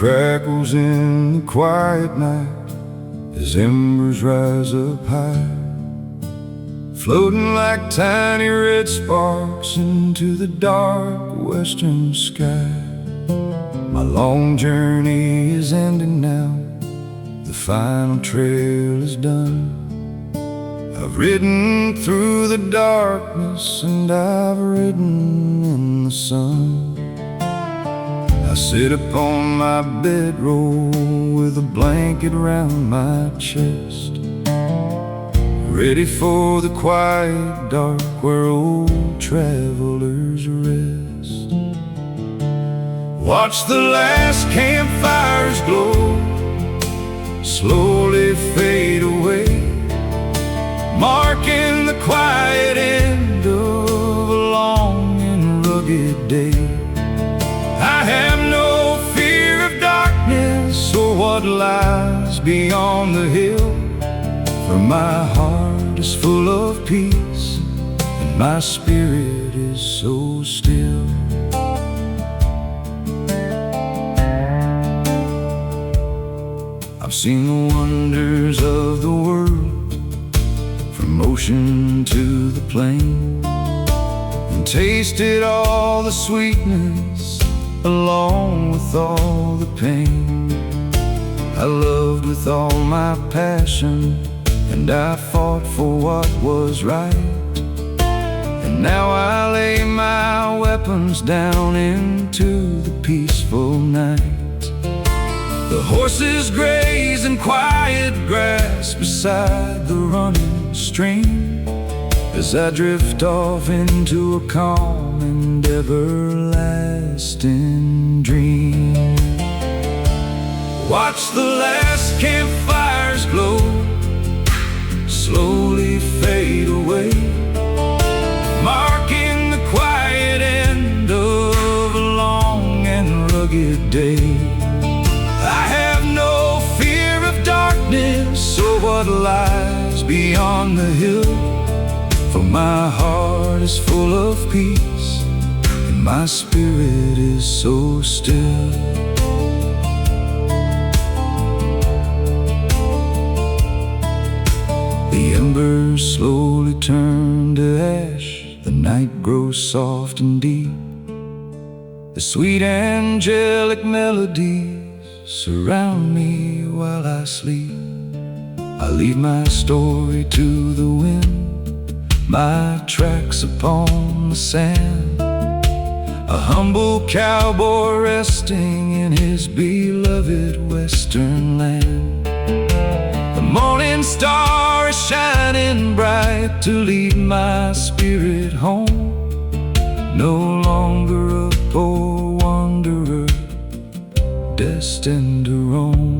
crackles in the quiet night as embers rise up high, floating like tiny red sparks into the dark western sky. My long journey is ending now, the final trail is done. I've ridden through the darkness and I've ridden in the sun. I sit upon my bedroll with a blanket round my chest, ready for the quiet dark where old travelers rest. Watch the last campfires glow slowly fade away, marking the quiet end of a long and rugged day. I have no fear of darkness or what lies beyond the hill, for my heart is full of peace and my spirit is so still. I've seen the wonders of the world, from ocean to the plain, and tasted all the sweetness along with all the pain. I loved with all my passion, and I fought for what was right. And now I lay my weapons down into the peaceful night. The horses graze in quiet grass beside the running stream, as I drift off into a calm and everlasting dream. Watch the last campfires glow slowly fade away, marking the quiet end of a long and rugged day. I have no fear of darkness or what lies beyond the hill, for my heart is full of peace and my spirit is so still. The embers slowly turn to ash, the night grows soft and deep, the sweet angelic melodies surround me while I sleep. I leave my story to the wind, my tracks upon the sand, a humble cowboy resting in his beloved western land. The morning star is shining bright to lead my spirit home, no longer a poor wanderer destined to roam.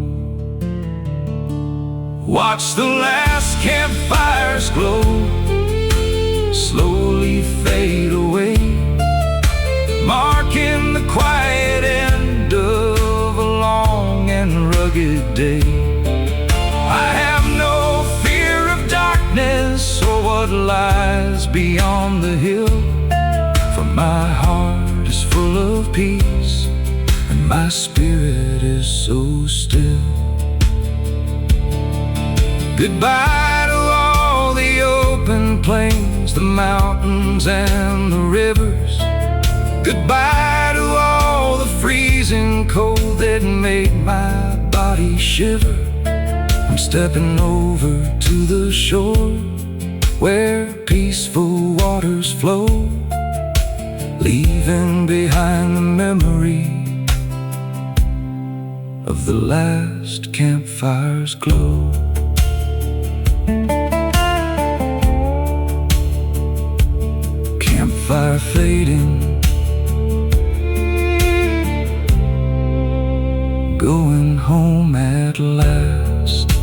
Watch the last campfires glow slowly fade away, marking the quiet end of a long and rugged day. I have no fear of darkness or what lies beyond the hill, for my heart is full of peace and my spirit is so still. Goodbye to all the open plains, the mountains and the rivers. Goodbye to all the freezing cold that made my body shiver. I'm stepping over to the shore where peaceful waters flow, leaving behind the memory of the last campfire's glow. Campfire fading, going home at last.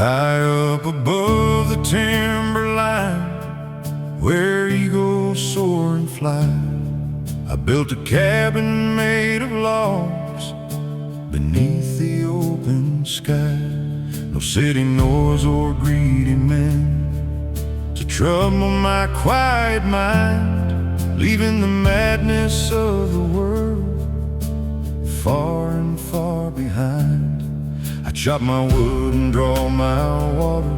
High up above the timberline, where eagles soar and fly, I built a cabin made of logs beneath the open sky. No city noise or greedy men to trouble my quiet mind, leaving the madness of the world far and far behind. I chop my wood and draw my water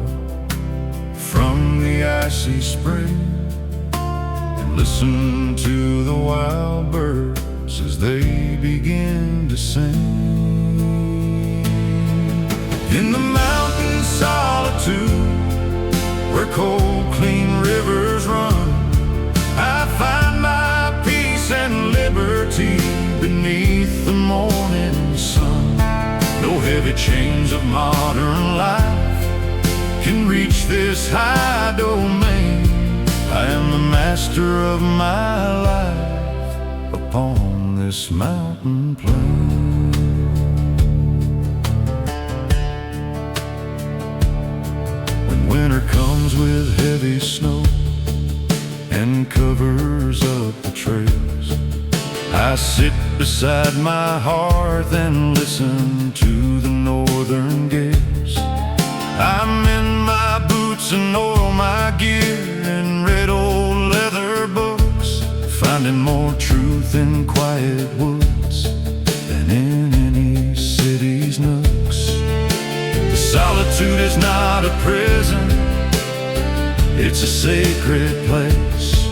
from the icy spring, and listen to the wild birds as they begin to sing. In the mountain solitude, where cold, clean rivers run, I find my peace and liberty beneath the morning sun. No heavy chains of modern life can reach this high domain. I am the master of my life upon this mountain plain. When winter comes with heavy snow and covers up the trails, I sit beside my hearth and listen to the northern gales. I'm in my boots and oil my gear and read old leather books, finding more truth in quiet woods than in any city's nooks. The solitude is not a prison, it's a sacred place,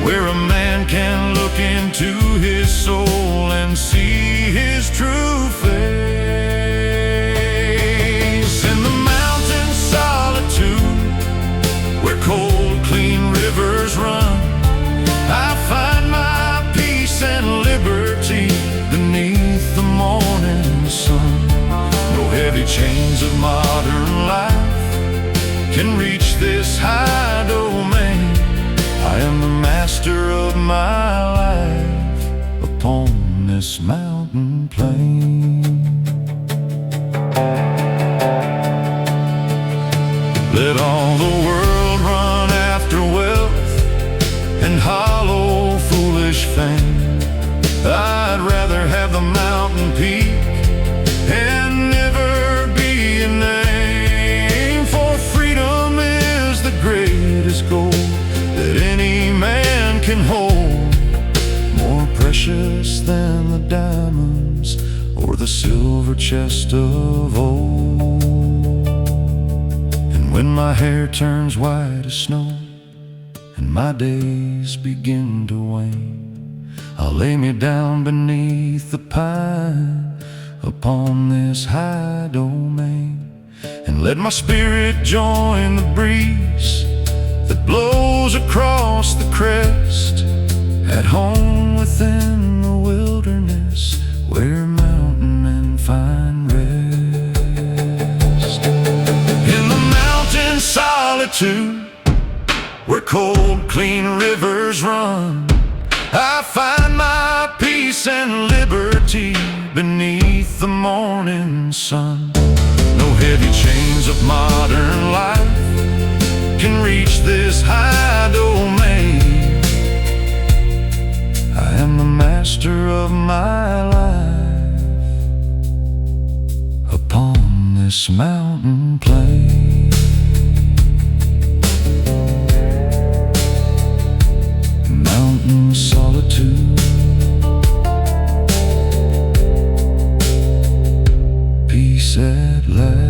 where a man can look into his soul and see his true face. In the mountain solitude, where cold, clean rivers run, I find my peace and liberty beneath the morning sun. No heavy chains of modern life can reach this high domain. I am the master of my life upon this mountain plain. Let all the world run after wealth and hollow, foolish fame. I'd rather have the mountain peak and never be a name, for freedom is the greatest goal that any man can hold, more precious than the diamonds or the silver chest of old. And when my hair turns white as snow and my days begin to wane, I'll lay me down beneath the pine upon this high domain, and let my spirit join the breeze that blows across the crest, at home within the wilderness, where mountain men find rest. In the mountain solitude, where cold, clean rivers run, I find my peace and liberty beneath the morning sun. No heavy chains of modern life can reach this high domain. I am the master of my life upon this mountain plain. Mountain solitude, peace at last.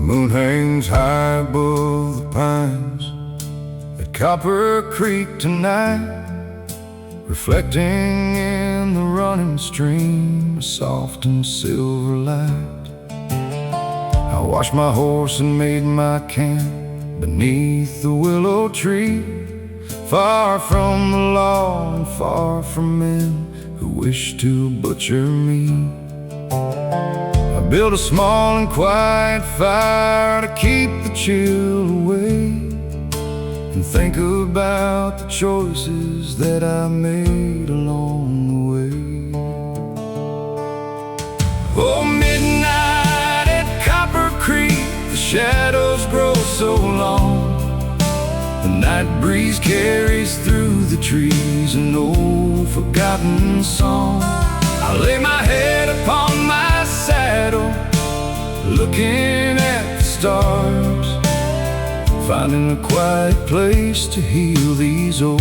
moon hangs high above the pines at Copper Creek tonight, reflecting in the running stream, a soft and silver light. I washed my horse and made my camp beneath the willow tree, far from the law and far from men who wish to butcher me. I built a small and quiet fire to keep the chill away, and think about the choices that I made along the way. Oh, midnight at Copper Creek, the shadows grow so long. The night breeze carries through the trees an old forgotten song. I lay my head upon my saddle, looking at the stars, finding a quiet place to heal these old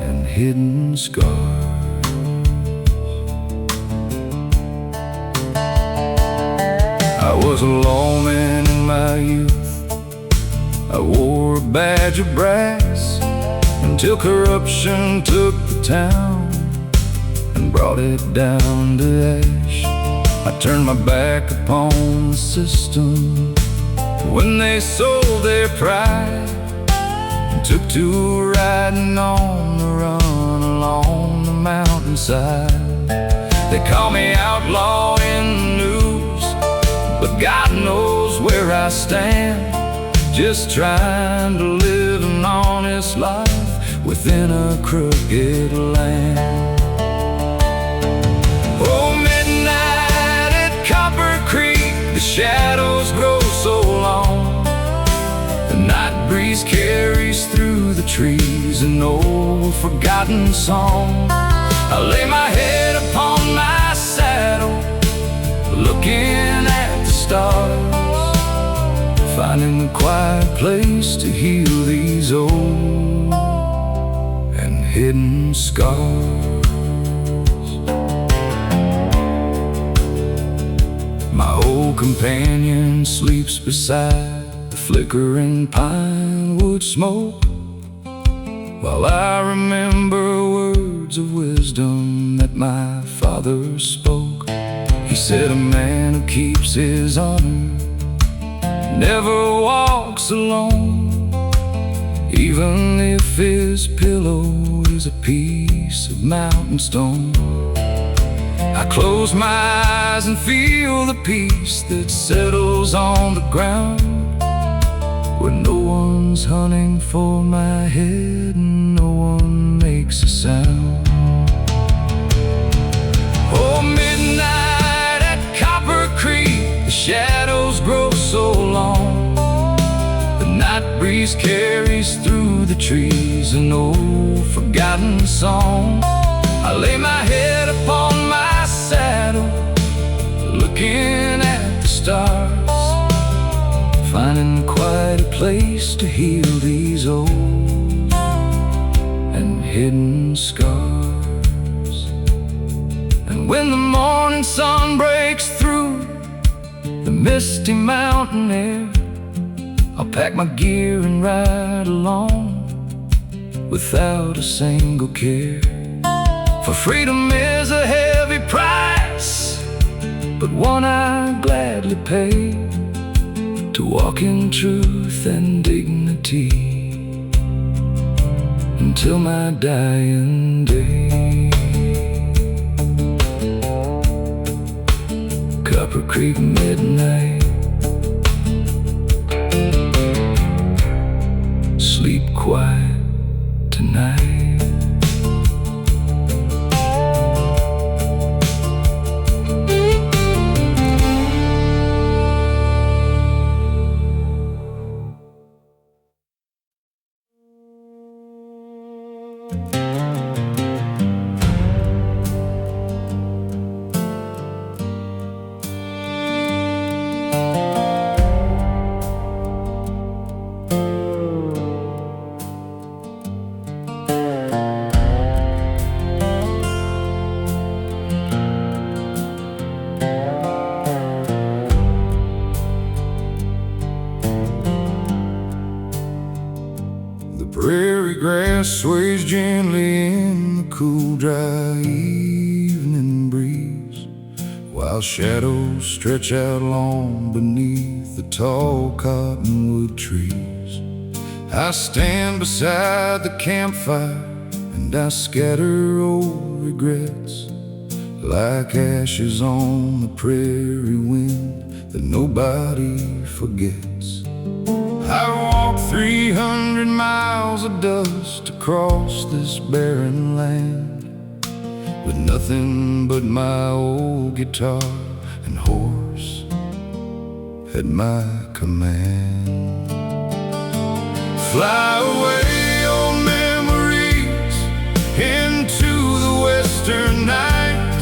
and hidden scars. I was a lawman in my youth. I wore a badge of brass until corruption took the town and brought it down to ash. I turned my back upon the system when they sold their pride and took to riding on the run along the mountainside. They call me outlaw in the news, but God knows where I stand, just trying to live an honest life within a crooked land. Oh, midnight at Copper Creek, the shadows grow so long. The night breeze carries through the trees an old forgotten song. I lay my head upon my saddle, looking at the stars, finding a quiet place to heal these old and hidden scars. My old companion sleeps beside the flickering pine wood smoke, while I remember words of wisdom that my father spoke. He said, a man who keeps his honor never walks alone, even if his pillow is a piece of mountain stone. I close my eyes and feel the peace that settles on the ground, where no one's hunting for my head and no one makes a sound. Oh, midnight at Copper Creek, the shadows grow so long. The night breeze carries through the trees an old forgotten song. I lay my head upon my saddle, looking at the stars, finding quite a place to heal these old and hidden scars. And when the morning sun breaks through the misty mountain air, I'll pack my gear and ride along without a single care. For freedom is a heavy price, but one I gladly pay, to walk in truth and dignity until my dying day. Copper Creek midnight, sleep quiet tonight. Prairie grass sways gently in the cool, dry evening breeze, while shadows stretch out long beneath the tall cottonwood trees. I stand beside the campfire and I scatter old regrets, like ashes on the prairie wind that nobody forgets. I walked 300 miles of dust across this barren land, with nothing but my old guitar and horse at my command. Fly away, old memories, into the western night,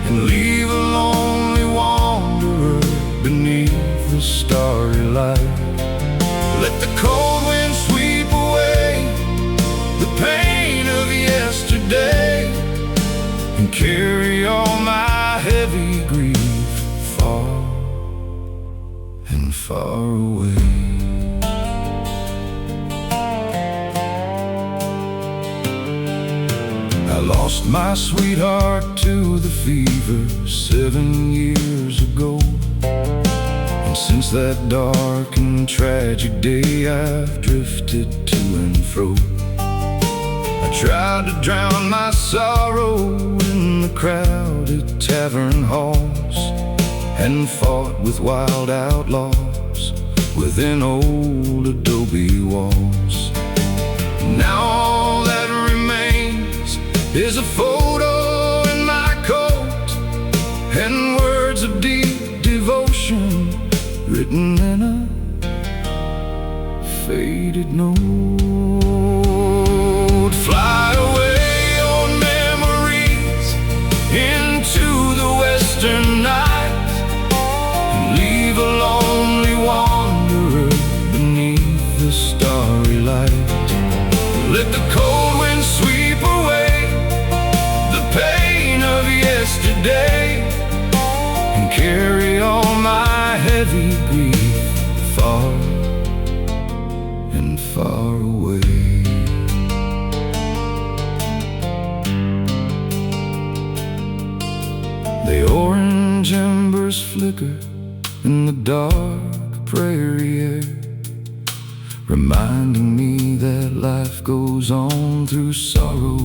and leave a lonely wanderer beneath the starry light. Let the cold wind sweep away the pain of yesterday, and carry all my heavy grief far and far away. I lost my sweetheart to the fever 7 years ago, and since that dark and tragic day I've drifted to and fro. I tried to drown my sorrow in the crowded tavern halls, and fought with wild outlaws within old adobe walls. Now all that remains is a photo in my coat, and words of deep devotion written in a faded note. Fly away, old memories, into the western night, and leave a lonely wanderer beneath the starry light. Let the cold wind sweep away the pain of yesterday, and carry all my heavy grief far and far away. The orange embers flicker in the dark prairie air, reminding me that life goes on through sorrow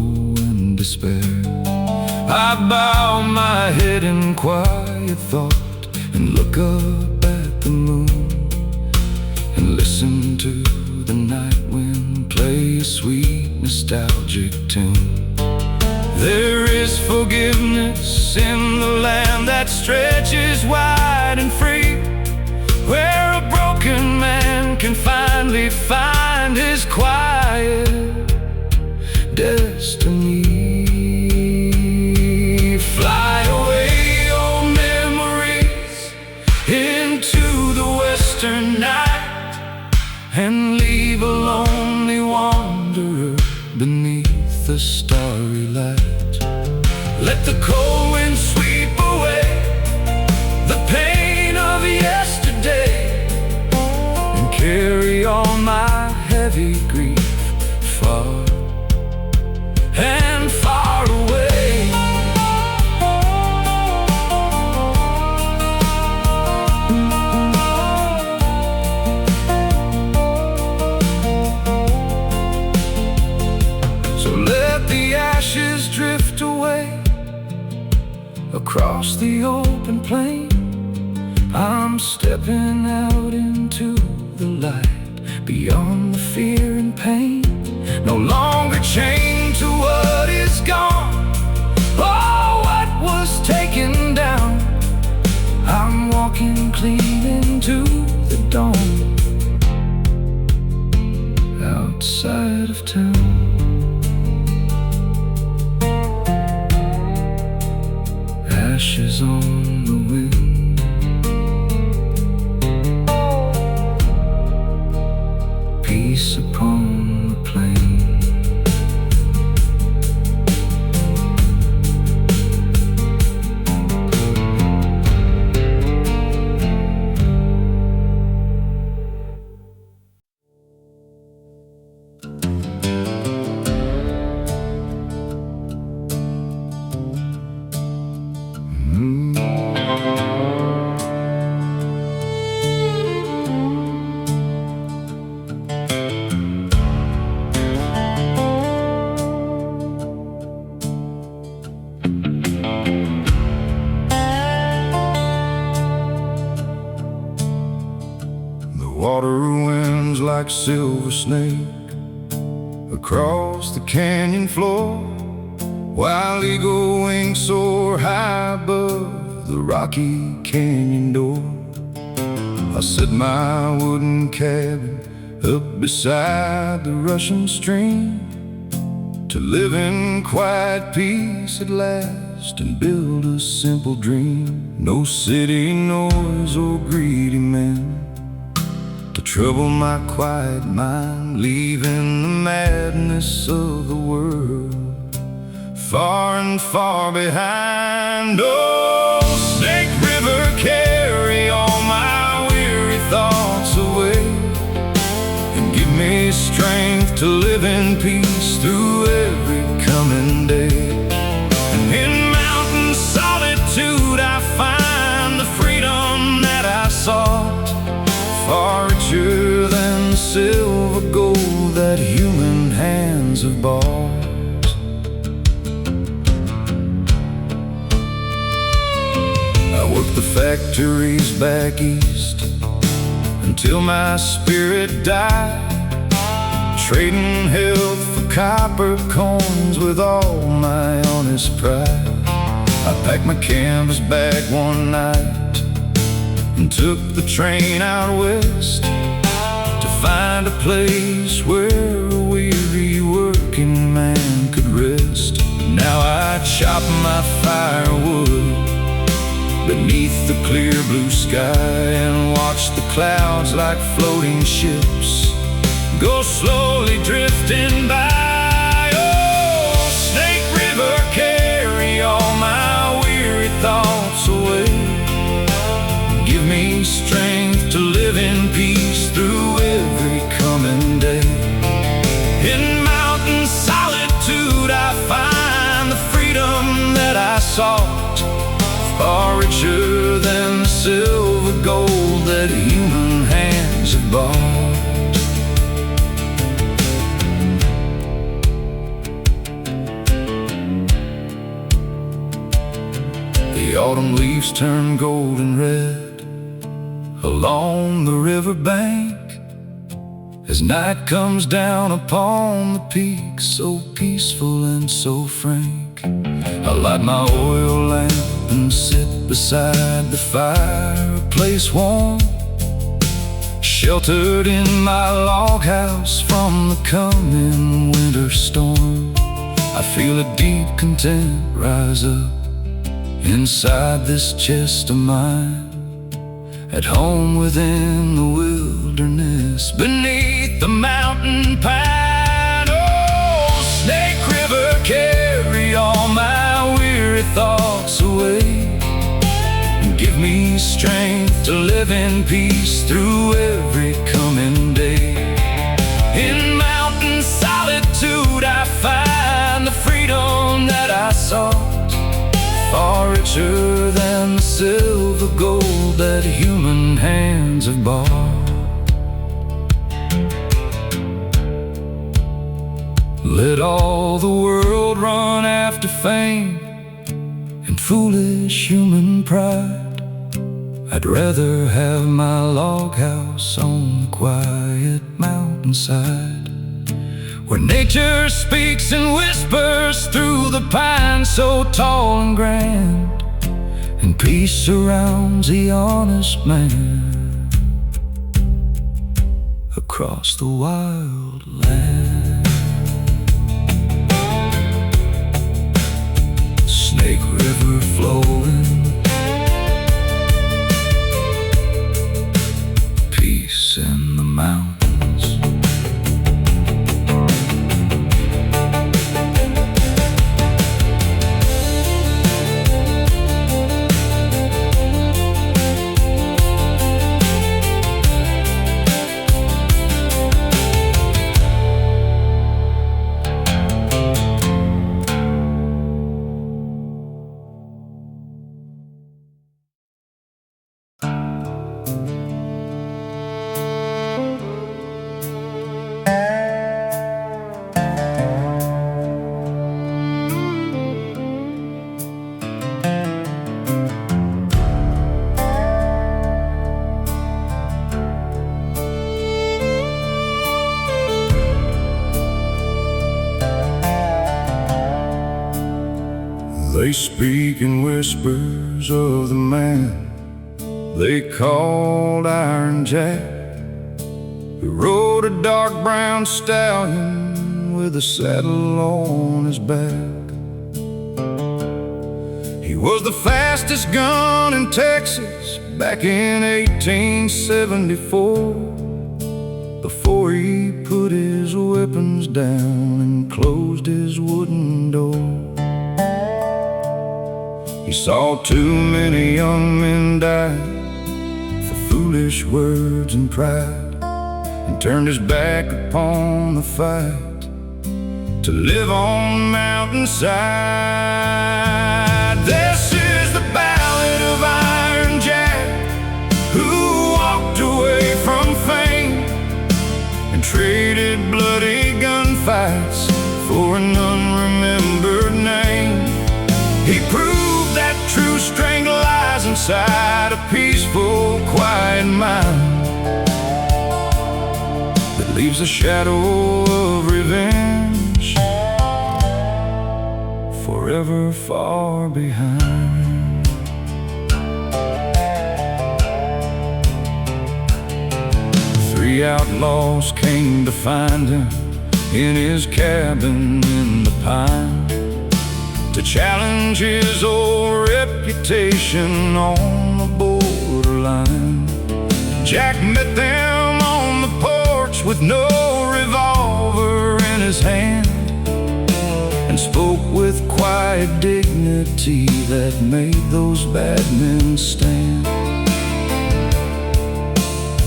and despair. I bow my head in quiet thought and look up at the moon, and listen to the night wind play a sweet nostalgic tune. There is forgiveness in the land that stretches wide and free, where a broken man can finally find his quiet destiny. Fly away, old memories, into the western night, and leave a lonely wanderer beneath the starry light. Let the cold wind sweep away the pain of yesterday, and carry all my heavy grief far and far away. So let the ashes drift away across the open plain. I'm stepping out into the light, beyond the fear and pain. No longer chained to what is gone, or what was taken down. I'm walking clean into the dawn, outside of town. Ashes on the wind, peace upon the plain. like silver snake across the canyon floor, while eagle wings soar high above the rocky canyon door. I set my wooden cabin up beside the rushing stream to live in quiet peace at last and build a simple dream. No city noise or greedy men to trouble my quiet mind, leaving the madness of the world far and far behind. Oh, Snake River, carry all my weary thoughts away and give me strength to live in peace through every coming day. And in mountain solitude I find the freedom that I sought, far richer than the silver gold that human hands have bought. I worked the factories back east until my spirit died, trading health for copper coins with all my honest pride. I packed my canvas bag one night and took the train out west to find a place where a weary working man could rest. Now I chop my firewood beneath the clear blue sky and watch the clouds like floating ships go slowly drifting by. Oh, Snake River, carry all my weary thoughts away, give me strength to live in peace through every coming day. In mountain solitude I find the freedom that I sought, far richer than the silver gold that human hands have bought. The autumn leaves turn golden red along the river bank as night comes down upon the peaks, so peaceful and so frank. I light my oil lamp and sit beside the fireplace warm, sheltered in my log house from the coming winter storm. I feel a deep content rise up inside this chest of mine, at home within the wilderness beneath the mountain pine. Oh, Snake River, carry all my weary thoughts away and give me strength to live in peace through every coming day. In mountain solitude I find the freedom that I sought, far richer than the silver gold that human hands have bought. Let all the world run after fame and foolish human pride. I'd rather have my log house on the quiet mountainside, where nature speaks and whispers through the pines so tall and grand, and peace surrounds the honest man across the wild land. Snake River flowing, peace in the mountains. They speak in whispers of the man they called Iron Jack, who rode a dark brown stallion with a saddle on his back. He was the fastest gun in Texas back in 1874, before he put his weapons down and closed his wooden door. He saw too many young men die for foolish words and pride, and turned his back upon the fight to live on the mountainside. This is the ballad of Iron Jack, who walked away from fame and traded bloody gunfights for an unremembered name. He proved that true strength lies inside a peaceful, quiet mind that leaves a shadow of revenge forever far behind. Three outlaws came to find him in his cabin in the pine, to challenge his old reputation on the borderline. Jack met them on the porch with no revolver in his hand, and spoke with quiet dignity that made those bad men stand.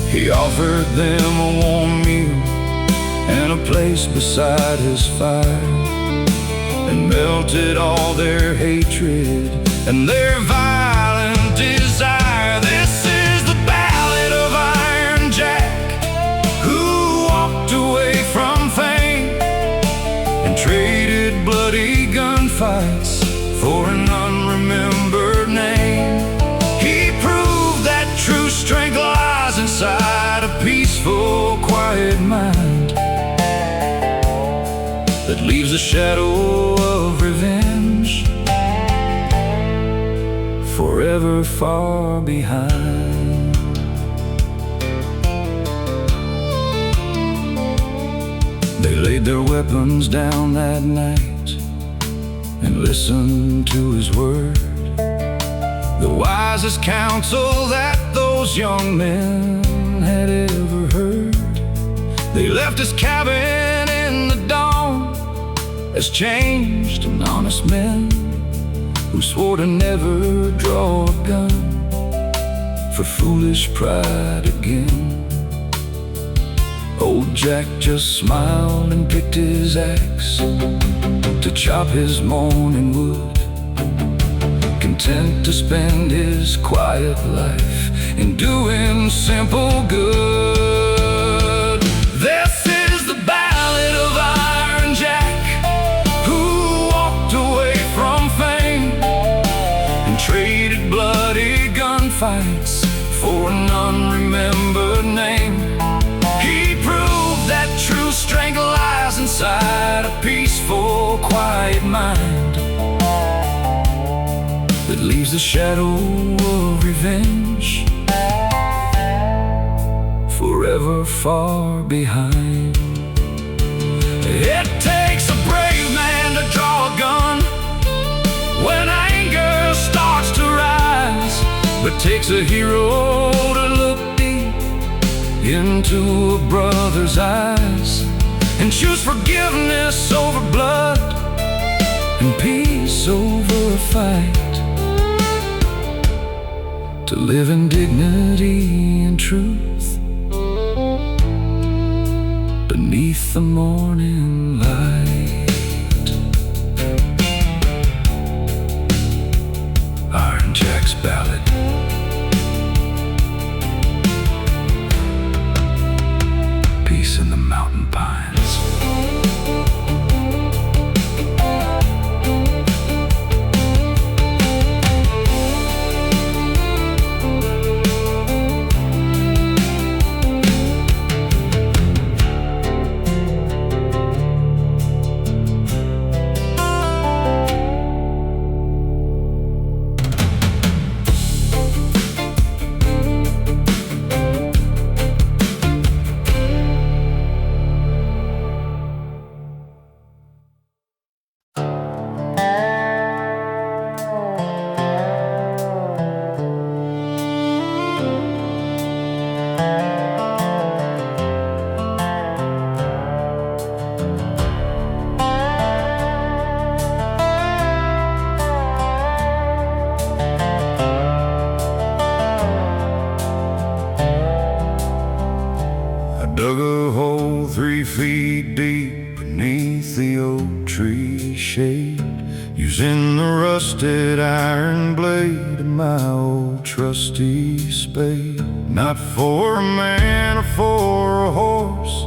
He offered them a warm meal and a place beside his fire, and melted all their hatred and their violent desire. This is the ballad of Iron Jack, who walked away from fame and traded bloody gunfights for an unremembered name. He proved that true strength lies inside a peaceful, quiet mind that leaves a shadow of revenge forever far behind. They laid their weapons down that night and listened to his word, the wisest counsel that those young men had ever heard. They left his cabin in the dawn as changed and honest men, who swore to never draw a gun for foolish pride again. Old Jack just smiled and picked his axe to chop his morning wood, content to spend his quiet life in doing simple good. This is the ballad of Iron Jack, who walked away from fame and traded bloody gunfights for an unremembered name. He proved that true strength lies inside a peaceful, quiet mind that leaves a shadow of revenge forever far behind. It takes a brave man to draw a gun when anger starts to rise, but takes a hero to look deep into a brother's eyes and choose forgiveness over blood and peace over a fight, to live in dignity and truth beneath the morning light. Iron Jack's ballad. Peace in the mountain pines. the rusted iron blade of my old trusty spade. Not for a man or for a horse,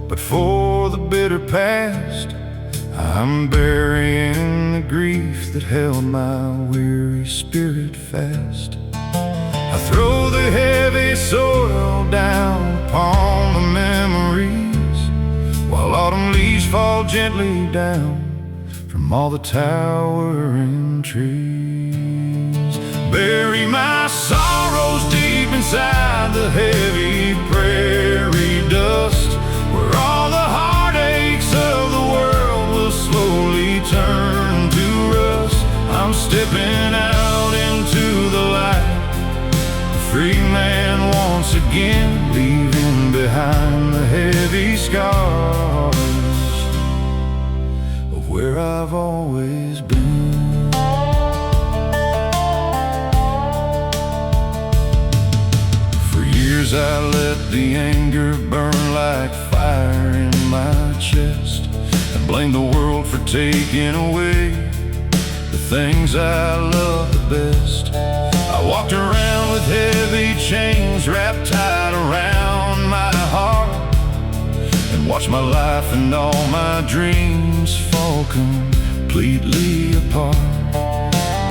but for the bitter past. I'm burying the grief that held my weary spirit fast. I throw the heavy soil down upon the memories, while autumn leaves fall gently down from all the towering trees. Bury my sorrows deep inside the heavy prairie dust, where all the heartaches of the world will slowly turn to rust. I'm stepping out into the light, a free man once again, leaving behind the heavy scars of where I've always been. For years I let the anger burn like fire in my chest, and blamed the world for taking away the things I love the best. I walked around with heavy chains wrapped tight around my heart, and watched my life and all my dreams fall completely apart.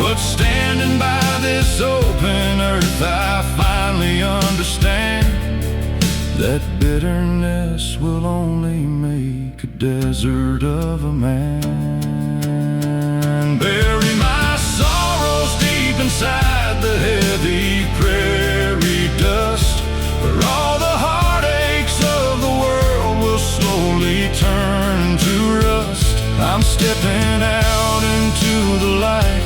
But standing by this open earth, I finally understand that bitterness will only make a desert of a man. Bury my sorrows deep inside the heavy prairie dust, where all the heartaches of the world will slowly turn to rust. I'm stepping out into the light,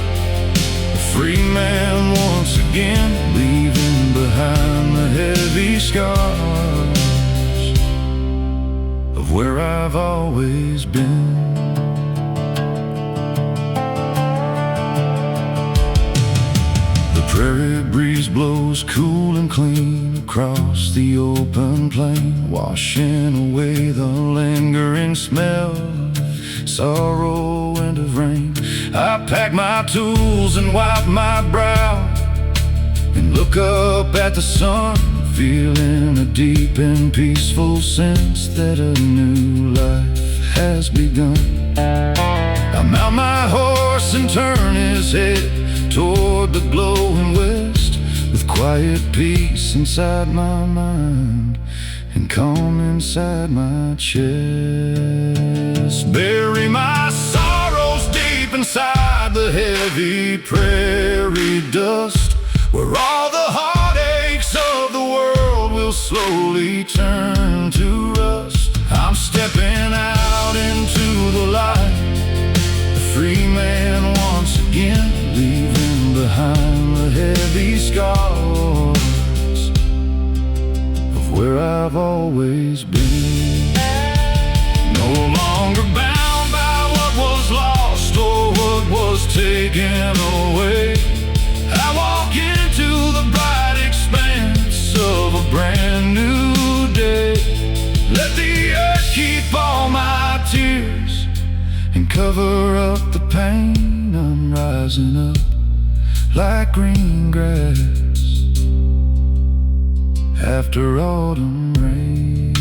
a free man once again, leaving behind the heavy scars of where I've always been. The prairie breeze blows cool and clean across the open plain, washing away the lingering smell of sorrow and of rain. I pack my tools and wipe my brow and look up at the sun, feeling a deep and peaceful sense that a new life has begun. I mount my horse and turn his head toward the glowing west, with quiet peace inside my mind and calm inside my chest. Bury my sorrows deep inside the heavy prairie dust, where all the heartaches of the world will slowly turn to rust. I'm stepping out into the light, a free man once again, leaving behind the heavy scars of where I've always been. No longer bound by what was lost or what was taken away, I walk into the bright expanse of a brand new day. Let the earth keep all my tears and cover up the pain. I'm rising up like green grass after autumn rain,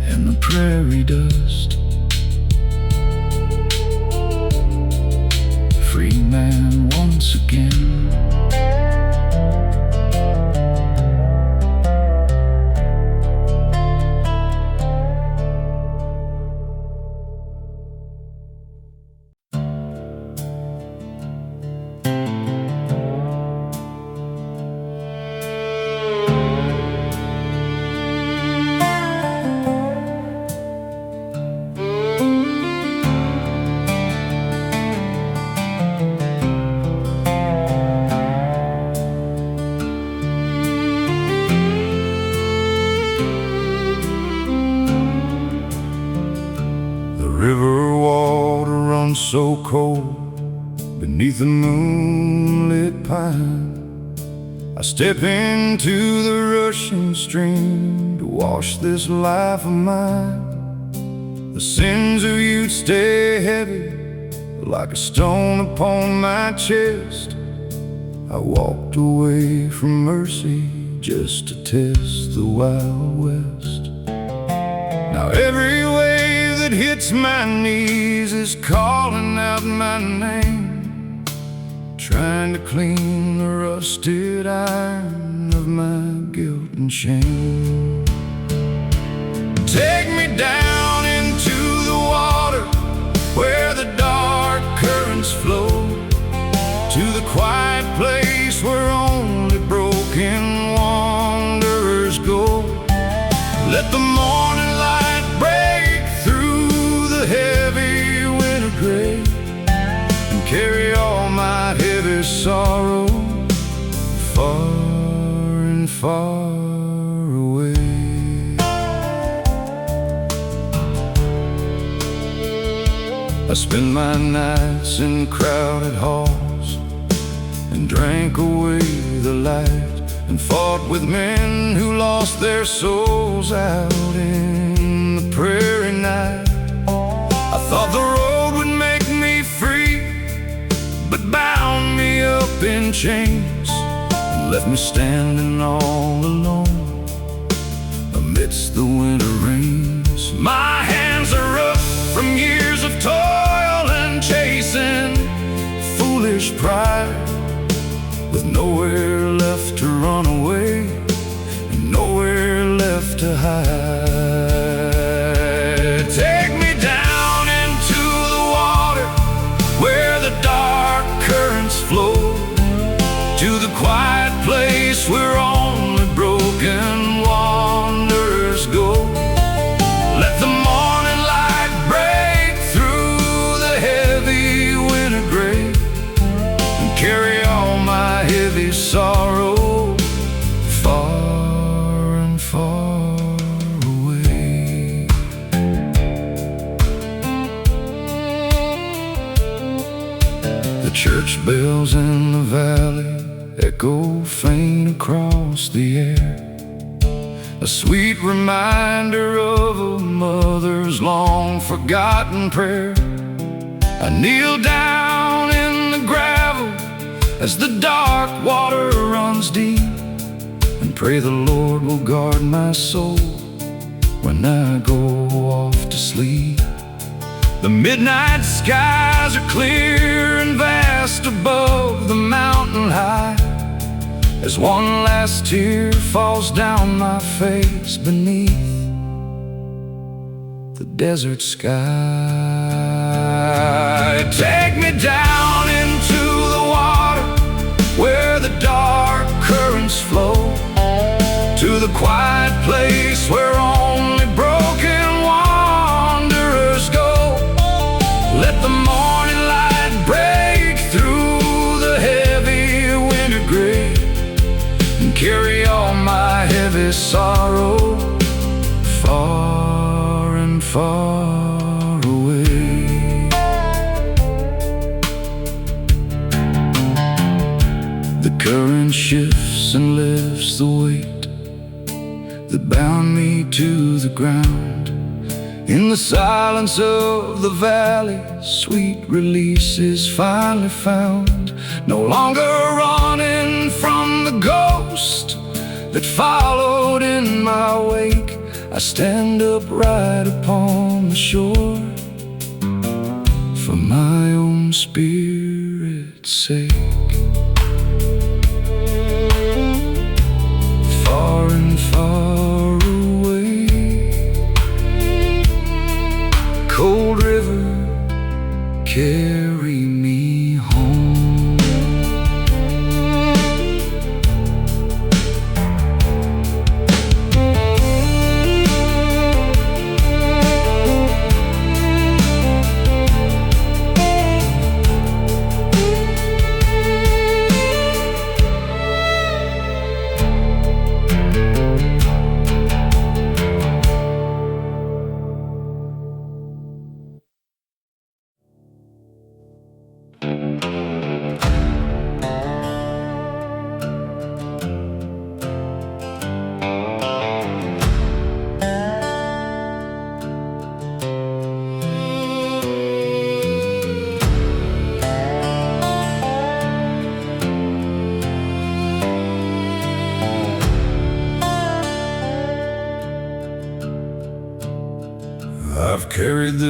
and the prairie dust. Free man once again. River water runs so cold beneath the moonlit pine. I step into the rushing stream to wash this life of mine. The The sins of youth stay heavy like a stone upon my chest. I walked away from mercy just to test the Wild West. Now every wave that hits my knees is calling out my name, trying to clean the rusted iron of my guilt and shame. Take me down into the water where the dark currents flow, to the quiet place where only broken wanderers go. Let the morning light break through the heavy winter gray, and carry all my heavy sorrow far and far away. I spent my nights in crowded halls and drank away the light, and fought with men who lost their souls out in the prairie night. I thought the road would make me free, but bound me up in chains and left me standing all alone amidst the winter rains. My hands are rough from years of toil and chasing foolish pride, with nowhere left to run away and nowhere left to hide. Take me down into the water where the dark currents flow, to the quiet place where only broken wanderers go. Let the morning light break through the heavy winter gray, and carry all my heavy sorrow far and far away. The church bells in the valley echo faint across the air, a sweet reminder of a mother's long forgotten prayer. I kneel down in the gravel as the dark water runs deep, and pray the Lord will guard my soul when I go off to sleep. The midnight skies are clear and vast above the mountain high, as one last tear falls down my face beneath the desert sky. Take me down into the water where the dark currents flow, to the quiet place where only broken wanderers go. Let the morning light break through the heavy winter gray, and carry all my heavy sorrow far and far away. The current shifts and lifts the weight that bound me to the ground. In the silence of the valley, sweet release is finally found. No longer running from the ghost that followed in my wake, I stand upright upon the shore for my own spirit's sake. Far and far away, cold river, carry me home.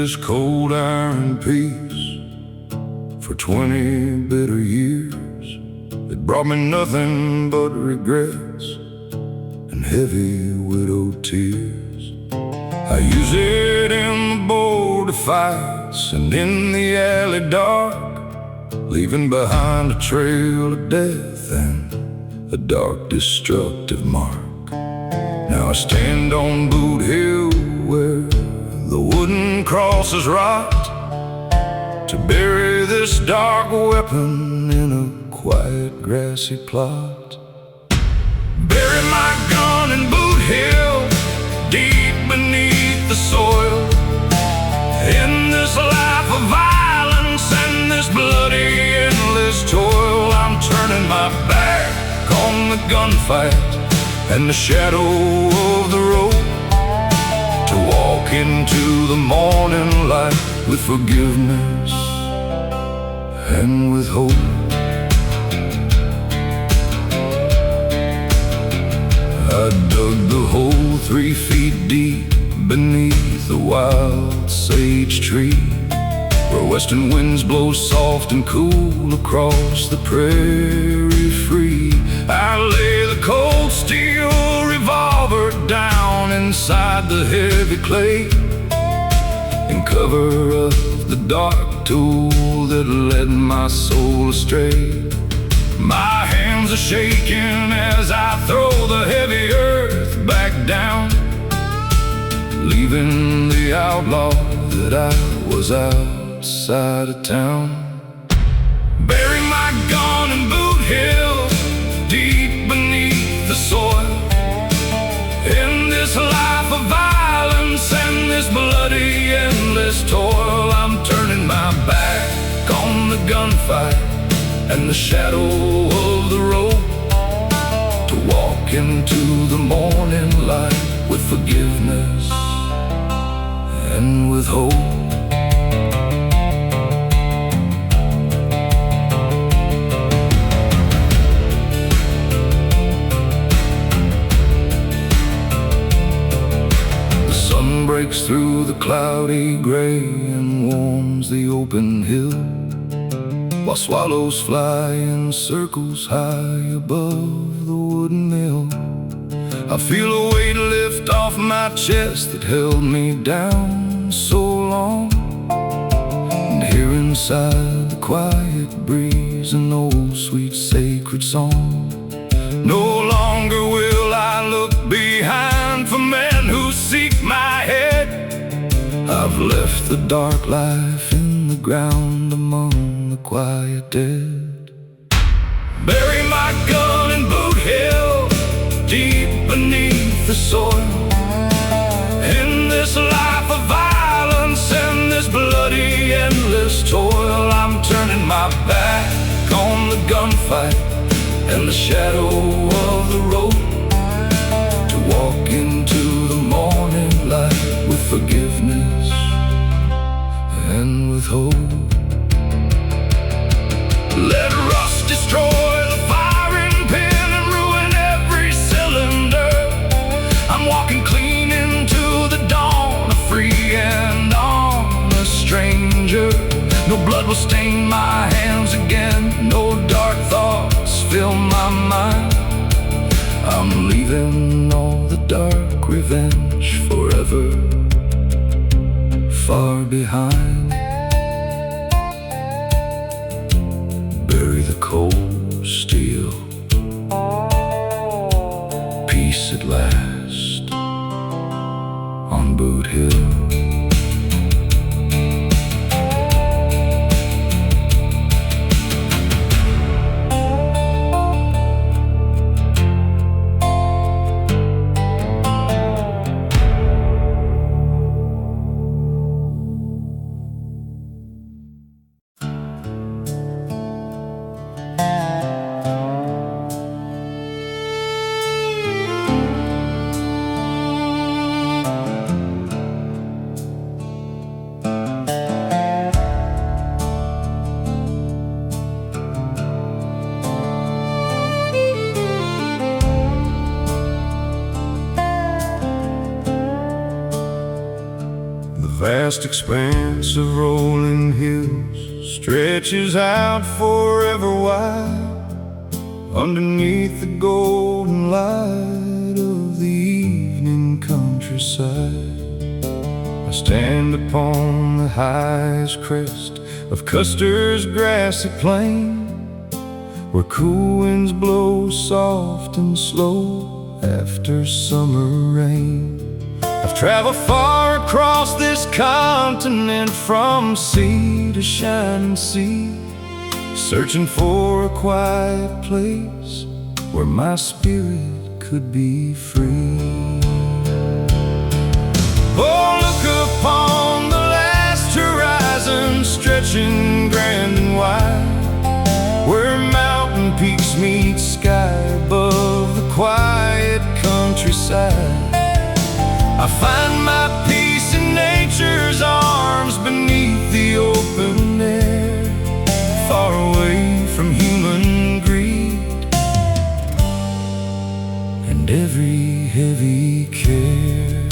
this cold iron piece for 20 bitter years. It brought me nothing but regrets and heavy widowed tears. I use it in the border fights and in the alley dark, leaving behind a trail of death and a dark, destructive mark. Now I stand on Boot Hill where the wooden crosses rot, to bury this dark weapon in a quiet grassy plot. Bury my gun in Boot Hill, deep beneath the soil. In this life of violence and this bloody endless toil, I'm turning my back on the gunfight and the shadow of the road, to walk into the morning light with forgiveness and with hope. I dug the hole 3 feet deep beneath the wild sage tree, where western winds blow soft and cool across the prairie free. I lay the cold steel revolver down inside the heavy clay, in cover of the dark tool that led my soul astray. My hands are shaking as I throw the heavy earth back down, leaving the outlaw that I was outside of town. Bury my gun in Boot Hill, deep beneath the soil. In this life of violence and this bloody endless toil, I'm turning my back on the gunfight and the shadow of the road, to walk into the morning light with forgiveness and with hope. The sun breaks through the cloudy gray and warms the open hill, while swallows fly in circles high above the wooden mill. I feel a weight lift off my chest that held me down so long, and hear inside the quiet breeze an old sweet sacred song. No longer will I look behind for men who seek my head. I've left the dark life in the ground among the quiet dead. Bury my gun in Boot Hill, deep beneath the soil. In this life of violence and this bloody endless toil, I'm turning my back on the gunfight and the shadow of the road, to walk into the morning light with forgiveness and with hope. Let rust destroy the firing pin and ruin every cylinder. I'm walking clean into the dawn, a free and honest stranger. No blood will stain my hands again, no dark thoughts fill my mind. I'm leaving all the dark revenge forever far behind. Bury the cold steel, peace at last on Boot Hill. vast expanse of rolling hills stretches out forever wide underneath the golden light of the evening countryside. I stand upon the highest crest of Custer's grassy plain, where cool winds blow soft and slow after summer rain. I've traveled far across this continent, from sea to shining sea, searching for a quiet place where my spirit could be free. Oh, look upon the last horizon, stretching grand and wide, where mountain peaks meet sky above the quiet countryside. I find my peace in nature's arms beneath the open air, far away from human greed and every heavy care.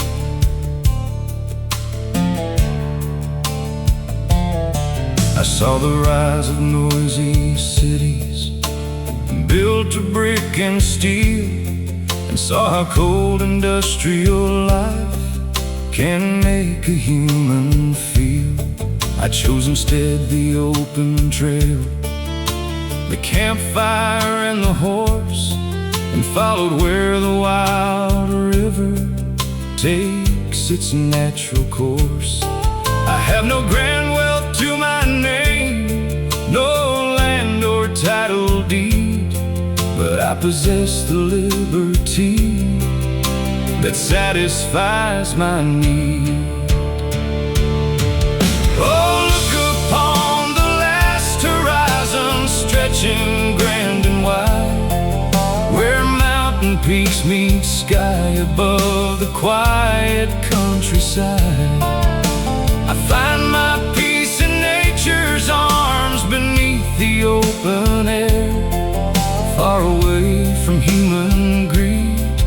I saw the rise of noisy cities built of brick and steel, and saw how cold industrial life can make a human feel. I chose instead the open trail, the campfire and the horse, and followed where the wild river takes its natural course. I have no grand wealth to my name, no land or title deed, but I possess the liberty that satisfies my need. Oh, look upon the last horizon, stretching grand and wide, where mountain peaks meet sky above the quiet countryside. I find my peace in nature's arms beneath the open air, far away from human greed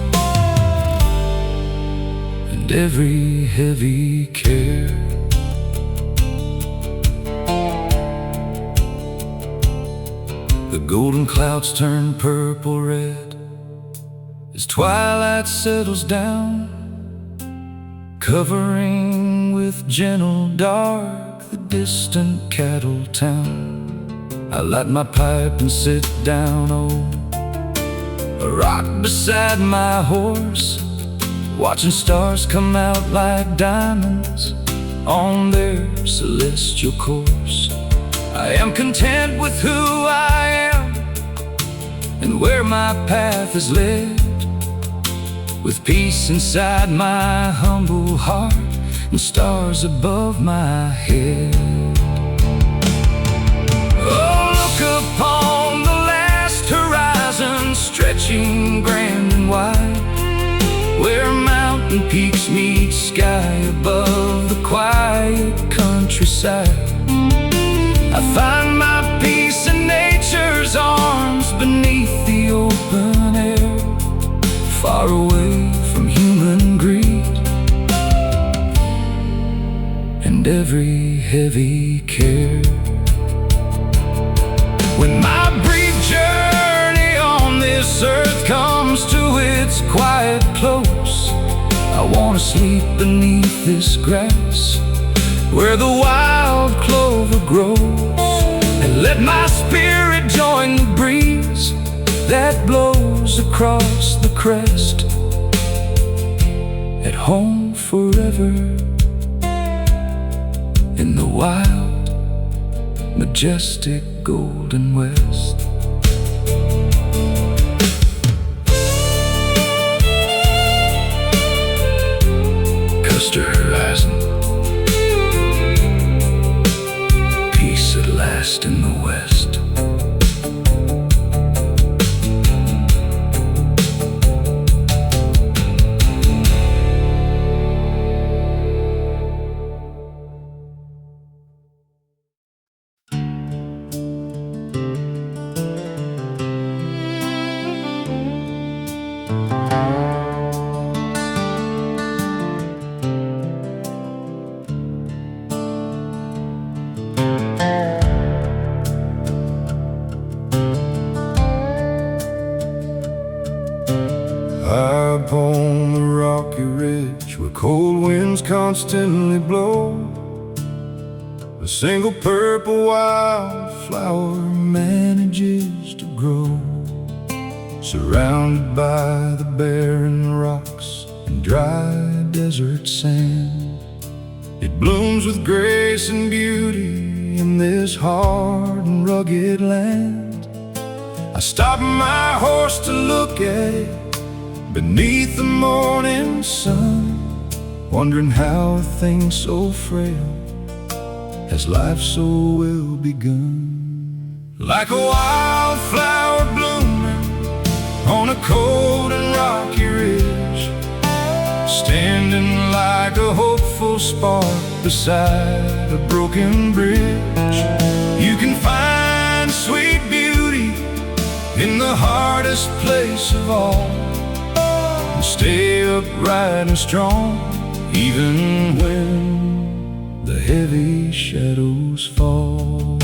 and every heavy care. The golden clouds turn purple red as twilight settles down, covering with gentle dark the distant cattle town. I light my pipe and sit down on a rock beside my horse, watching stars come out like diamonds on their celestial course. I am content with who I am and where my path has led, with peace inside my humble heart and stars above my head. Oh, look upon the last horizon, stretching grand and wide, where mountain peaks meet sky above the quiet countryside. I find my peace in nature's arms beneath the open air, far away from human greed and every heavy care. When my brief journey on this earth comes to its quiet close, I want to sleep beneath this grass where the wild clover grows, and let my spirit join the breeze that blows across the crest, at home forever in the wild, majestic golden west. Custer horizon, peace at last in the west. constantly blow. A single purple wildflower manages to grow, surrounded by the barren rocks and dry desert sand. It blooms with grace and beauty in this hard and rugged land. I stop my horse to look at it beneath the morning sun, wondering how a thing so frail has life so well begun. Like a wildflower blooming on a cold and rocky ridge, standing like a hopeful spark beside a broken bridge. You can find sweet beauty in the hardest place of all, and stay upright and strong even when the heavy shadows fall.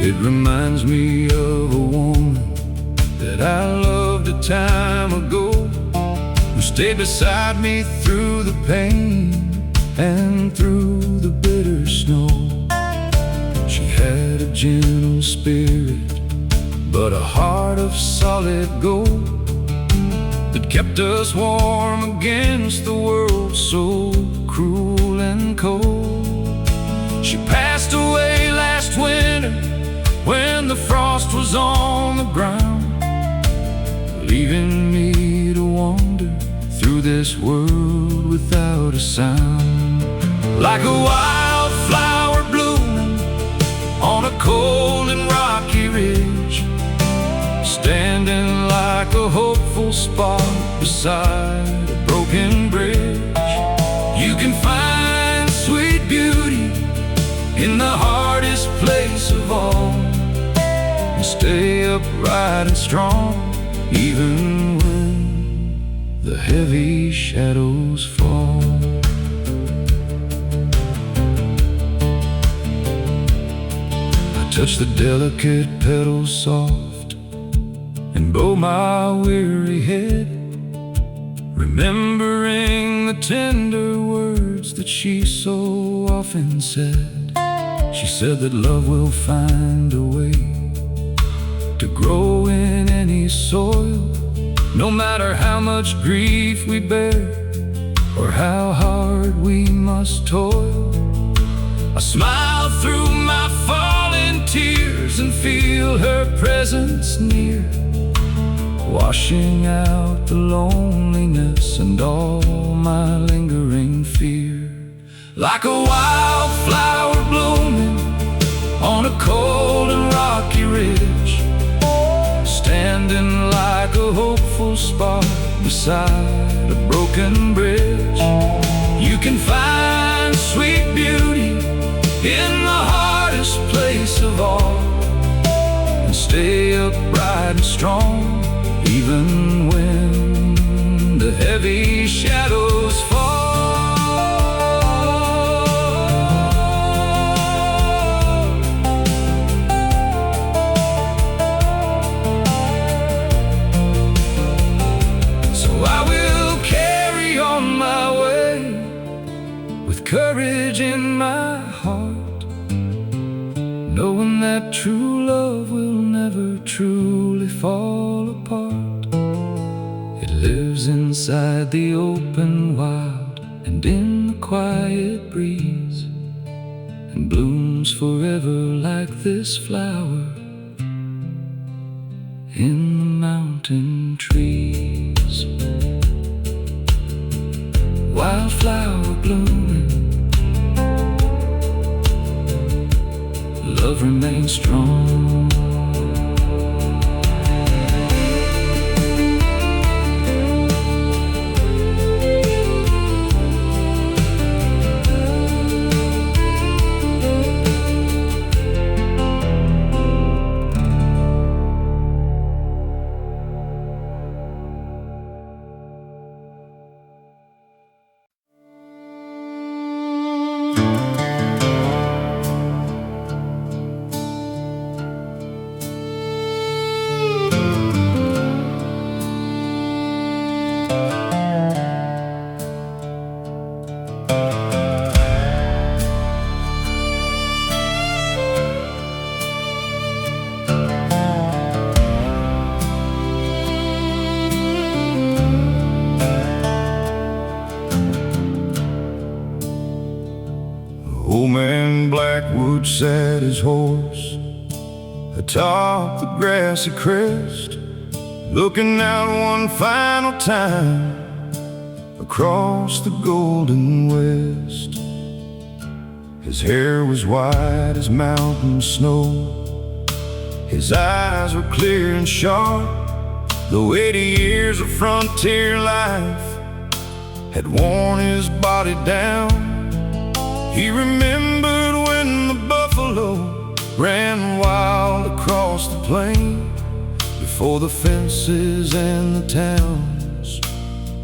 It reminds me of a woman that I loved a time ago, who stayed beside me through the pain and through the bitter snow. She had a gentle spirit, but a heart of solid gold, that kept us warm against the world so cruel and cold. She passed away last winter when the frost was on the ground, leaving me to wander through this world without a sound. Like a wildflower blooming on a cold and rocky ridge, standing like a hopeful spark beside a broken bridge. You can find sweet beauty in the hardest place of all, and stay upright and strong even when the heavy shadows fall. I touch the delicate petals soft and bow my weary head, remembering the tender words that she so often said. She said that love will find a way to grow in any soil, no matter how much grief we bear or how hard we must toil. I smile through my fallen tears and feel her presence near, washing out the loneliness and all my lingering fear. Like a wildflower blooming on a cold and rocky ridge, standing like a hopeful spark beside a broken bridge. You can find sweet beauty in the hardest place of all, and stay upright and strong even when the heavy shadows fall. So I will carry on my way with courage in my heart, knowing that true love will never truly fall apart. It lives inside the open wild and in the quiet breeze, and blooms forever like this flower in the mountain trees. Wildflower blooming, love remains strong. blackwood sat his horse atop the grassy crest, looking out one final time across the golden west. His hair was white as mountain snow, his eyes were clear and sharp, though 80 years of frontier life had worn his body down. He remembered when the buffalo ran wild across the plain, before the fences and the towns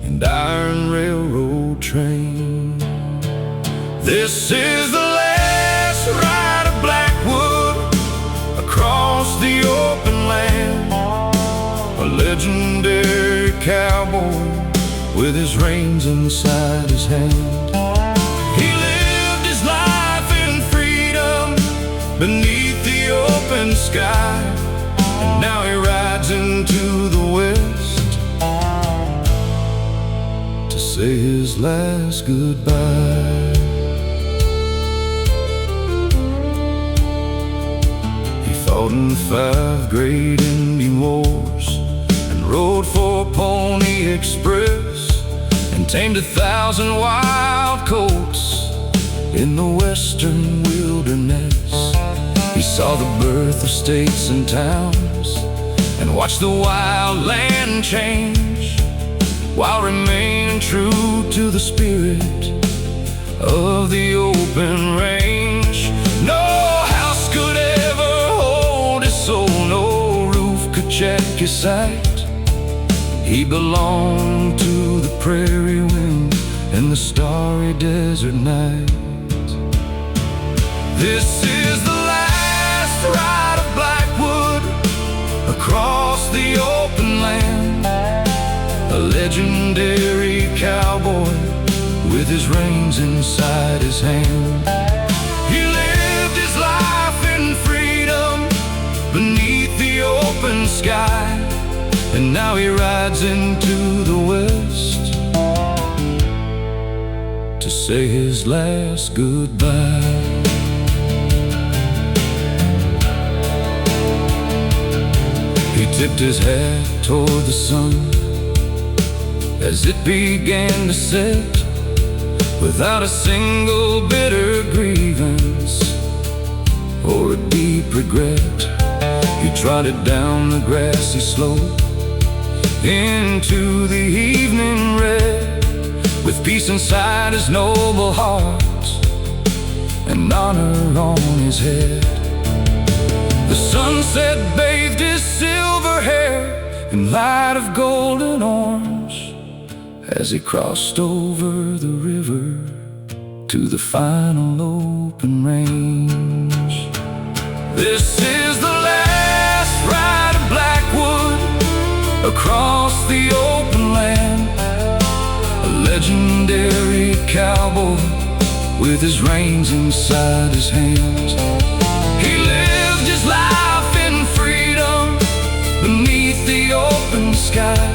and iron railroad train. This is the last ride of Blackwood across the open land, a legendary cowboy with his reins inside his hand. He lived his life in freedom beneath the open sky, and now he rides into the west to say his last goodbye. He fought in 5 great Indian wars and rode for Pony Express, and tamed 1,000 wild colts in the western wilderness. He saw the birth of states and towns, and watched the wild land change, while remaining true to the spirit of the open range. No house could ever hold his soul, no roof could check his sight. He belonged to the prairie wind and the starry desert night. This is the last ride of Blackwood across the open land, a legendary cowboy with his reins inside his hand. He lived his life in freedom beneath the open sky, and now he rides into the west to say his last goodbye. He tipped his hat toward the sun as it began to set, without a single bitter grievance or a deep regret. He trotted down the grassy slope into the evening red, with peace inside his noble heart and honor on his head. The sunset bathed his silver hair in light of golden orange, as he crossed over the river to the final open range. This is the last ride of Blackwood across the open land, a legendary cowboy with his reins inside his hands. He lived his life in freedom beneath the open sky,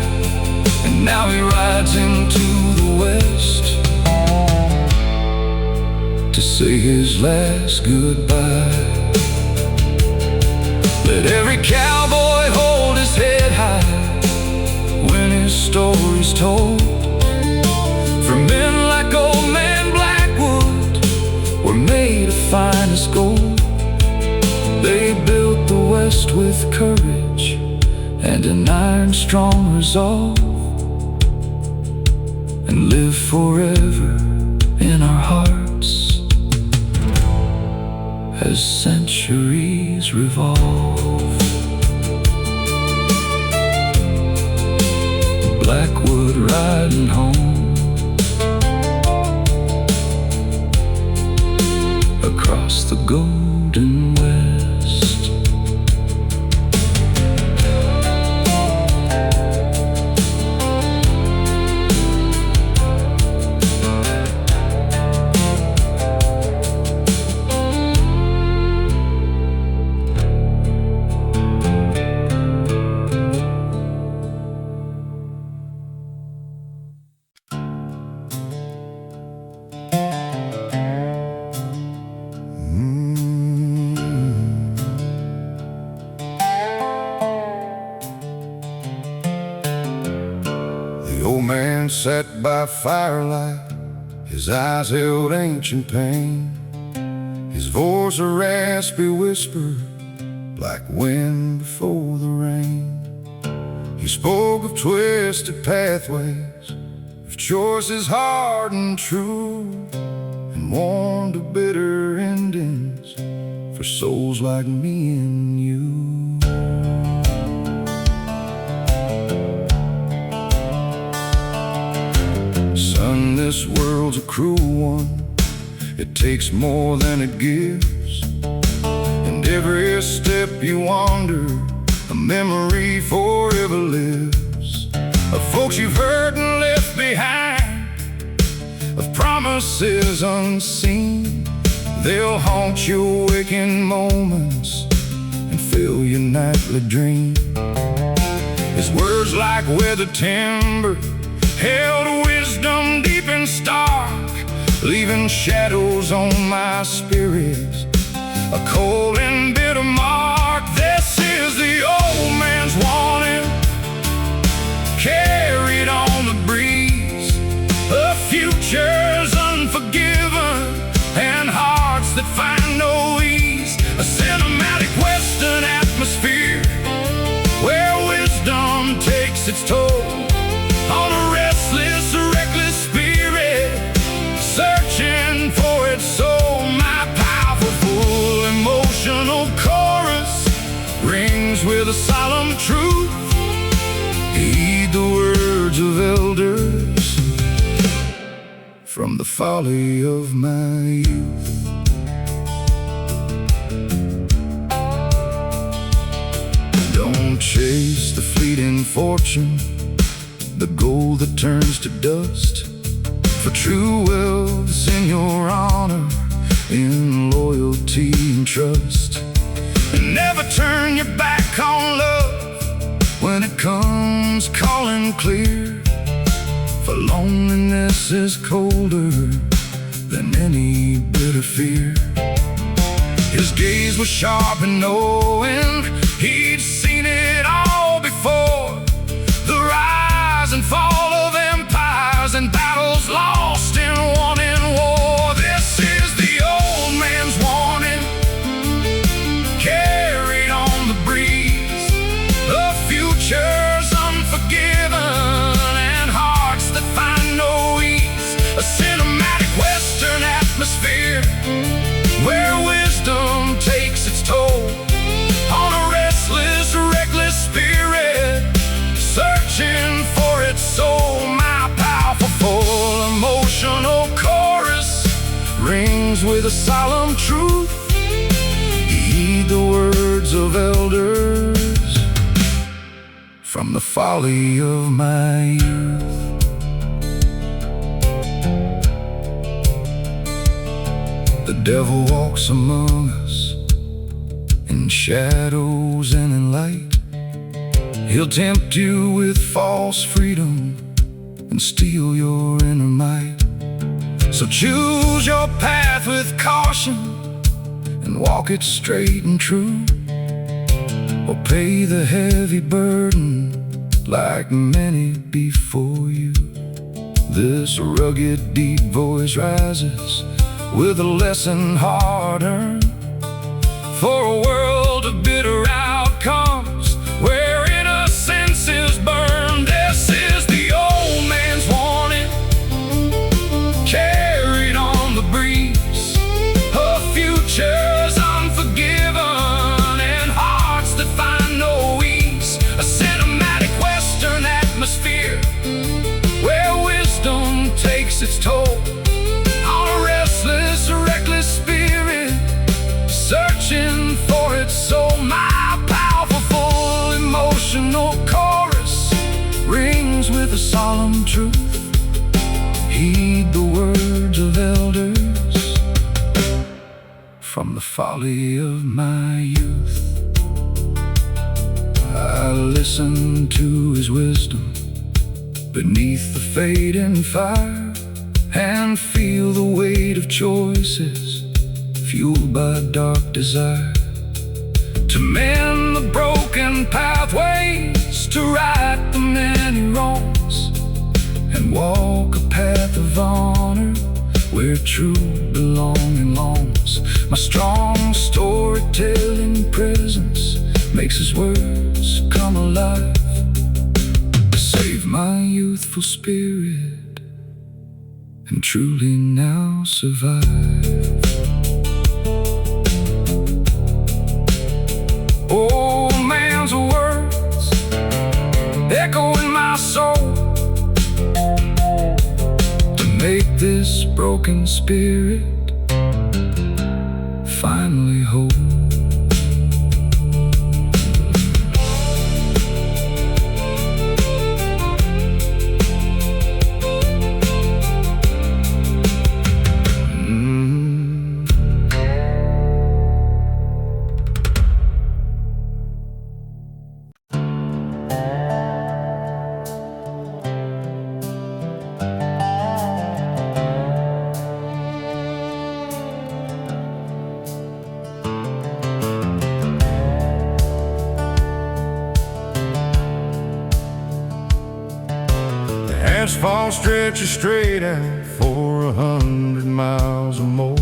and now he rides into the west to say his last goodbye. Let every cowboy hold his head high when his story's told, for men like old man Blackwood were made of finest gold. They built the West with courage and an iron-strong resolve, and live forever in our hearts as centuries revolve. Blackwood riding home across the golden west. sat by firelight, his eyes held ancient pain. His voice a raspy whisper, like wind before the rain. He spoke of twisted pathways, of choices hard and true, and warned of bitter endings for souls like me and you. Son, this world's a cruel one. It takes more than it gives, and every step you wander, a memory forever lives, of folks you've hurt and left behind, of promises unseen. They'll haunt your waking moments and fill your nightly dream. His words like weathered timber held wisdom deep and stark, leaving shadows on my spirit, a cold and bitter mark. This is the old man's warning, carried on the breeze, of futures unforgiven and hearts that find no ease. A cinematic western atmosphere where wisdom takes its toll on a restless, reckless spirit, searching for its soul. My powerful, emotional chorus rings with a solemn truth. Heed the words of elders from the folly of my youth. Don't chase the fleeting fortune, the gold that turns to dust, for true wealth's in your honor, in loyalty and trust. And never turn your back on love when it comes calling clear, for loneliness is colder than any bitter fear. His gaze was sharp and knowing, he'd seen it all before, the rise and fall of empires and battles lost and won in war. This is the old man's warning, carried on the breeze, of futures unforgiven and hearts that find no ease. A cinematic western atmosphere where wisdom takes its toll on a restless, reckless spirit, searching for its soul. My powerful, emotional chorus rings with a solemn truth. Heed the words of elders from the folly of my youth. The devil walks among us in shadows and in light. He'll tempt you with false freedom and steal your inner might. So choose your path with caution and walk it straight and true, or pay the heavy burden like many before you. This rugged, deep voice rises with a lesson hard earned, for a world of bitter outcomes where innocence is burned. This is the old man's warning, carried on the breeze, of futures unforgiven and hearts that find no ease. A cinematic western atmosphere where wisdom takes its toll on a restless, reckless spirit, searching for its soul. My powerful, emotional chorus rings with a solemn truth. Heed the words of elders from the folly of my youth. I listen to his wisdom beneath the fading fire, and feel the weight of choices fueled by dark desire, to mend the broken pathways, to right the many wrongs, and walk a path of honor where true belonging longs. My strong storytelling presence makes his words come alive to save my youthful spirit and truly now survive. Old man's words echo in my soul to make this broken spirit finally whole. Asphalt stretches straight out for 100 miles or more,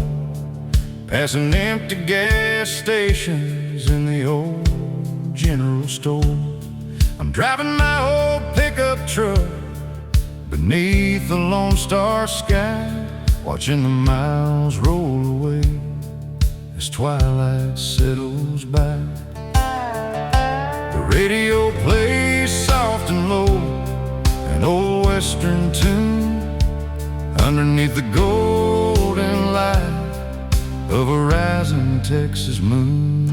passing empty gas stations in the old general store. I'm driving my old pickup truck beneath the Lone Star sky, watching the miles roll away as twilight settles by. The radio plays soft and low, an old western tune underneath the golden light of a rising Texas moon.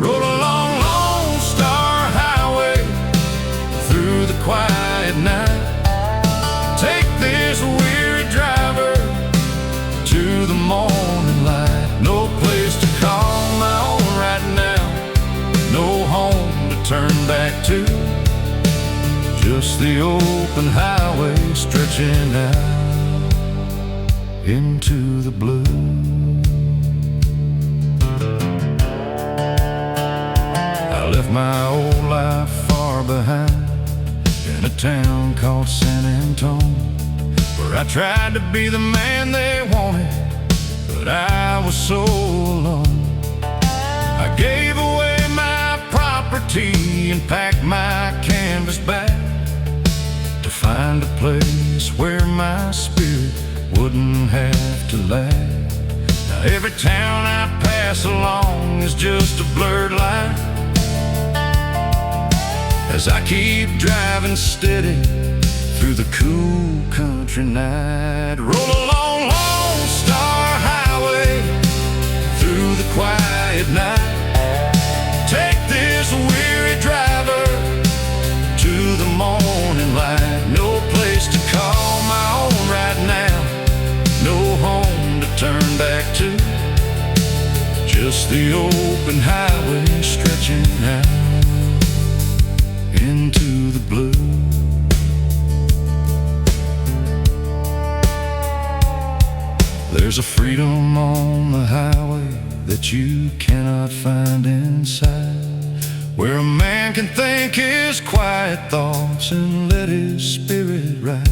Roll along Lone Star Highway through the quiet night. Take this weary driver to the morning light. No place to call my own right now, no home to turn back to, just the open highway stretching out into the blue. I left my old life far behind in a town called San Antonio, where I tried to be the man they wanted, but I was so alone. I gave away my property and packed my canvas bag to find a place where my spirit wouldn't have to lag. Now every town I pass along is just a blurred line as I keep driving steady through the cool country night. Roll along Lone Star Highway through the quiet night. Take this weary driver to the morning light. No place to call my own right now, no home to turn back to, just the open highway stretching out into the blue. There's a freedom on the highway that you cannot find inside, where a man can think his quiet thoughts and let his spirit ride.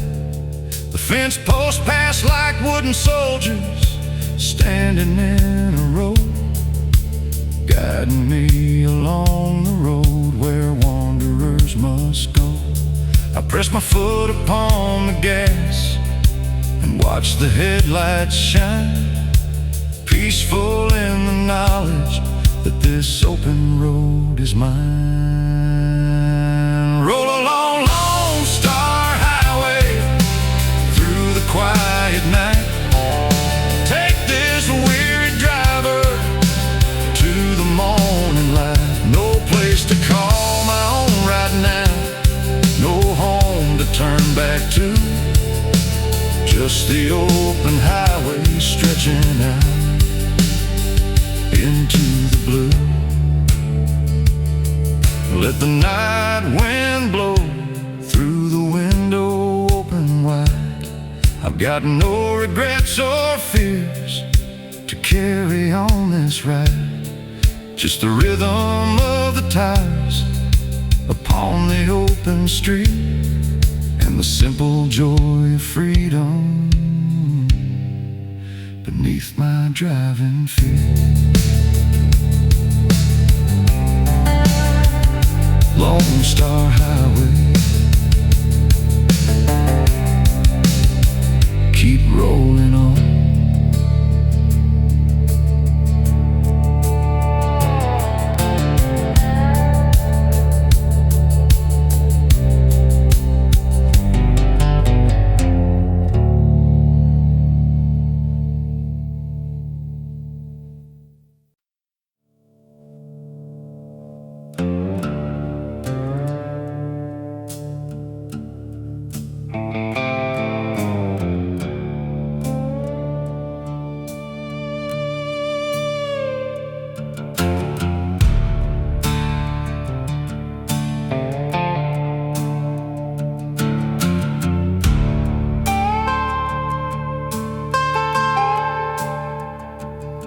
The fence posts pass like wooden soldiers standing in a row, guiding me along the road where wanderers must go. I press my foot upon the gas and watch the headlights shine, peaceful in the knowledge that this open road is mine. Roll along Lone Star Highway through the quiet night. Take this weary driver to the morning light. No place to call my own right now, no home to turn back to, just the open highway stretching out into the blue. Let the night wind blow through the window open wide. I've got no regrets or fears to carry on this ride, just the rhythm of the tires upon the open street and and the simple joy of freedom beneath my driving feet. Lone Star Highway, keep rolling on.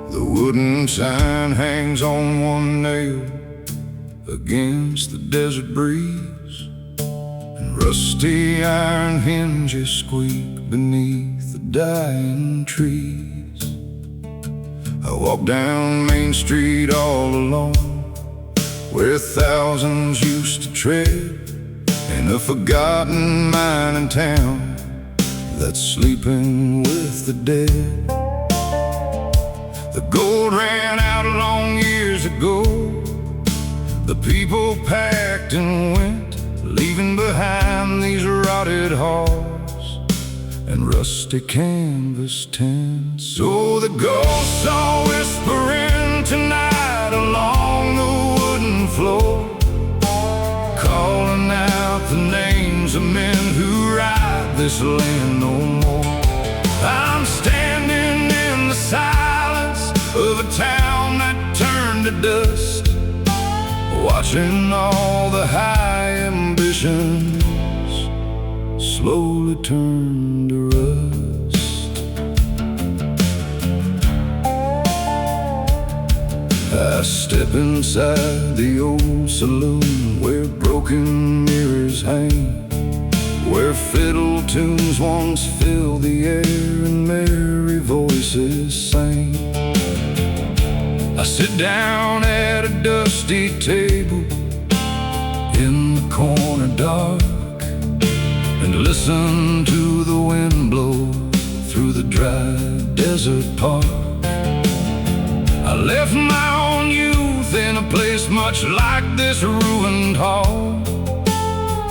The wooden sign hangs on one nail against the desert breeze, and rusty iron hinges squeak beneath the dying trees. I walk down Main Street all alone, where thousands used to tread, in a forgotten mining town that's sleeping with the dead. The gold ran out long years ago. The people packed and went, leaving behind these rotted halls and rusty canvas tents. So the ghosts are whispering tonight along the wooden floor, calling out the names of men who ride this land no more. I'm standing in the silence of a town that turned to dust, watching all the high ambitions slowly turn to rust. I step inside the old saloon where broken mirrors hang, where fiddle tunes once filled the air and merry voices sang. I sit down at a dusty table in the corner dark and listen to the wind blow through the dry desert park. I left my own youth in a place much like this ruined hall,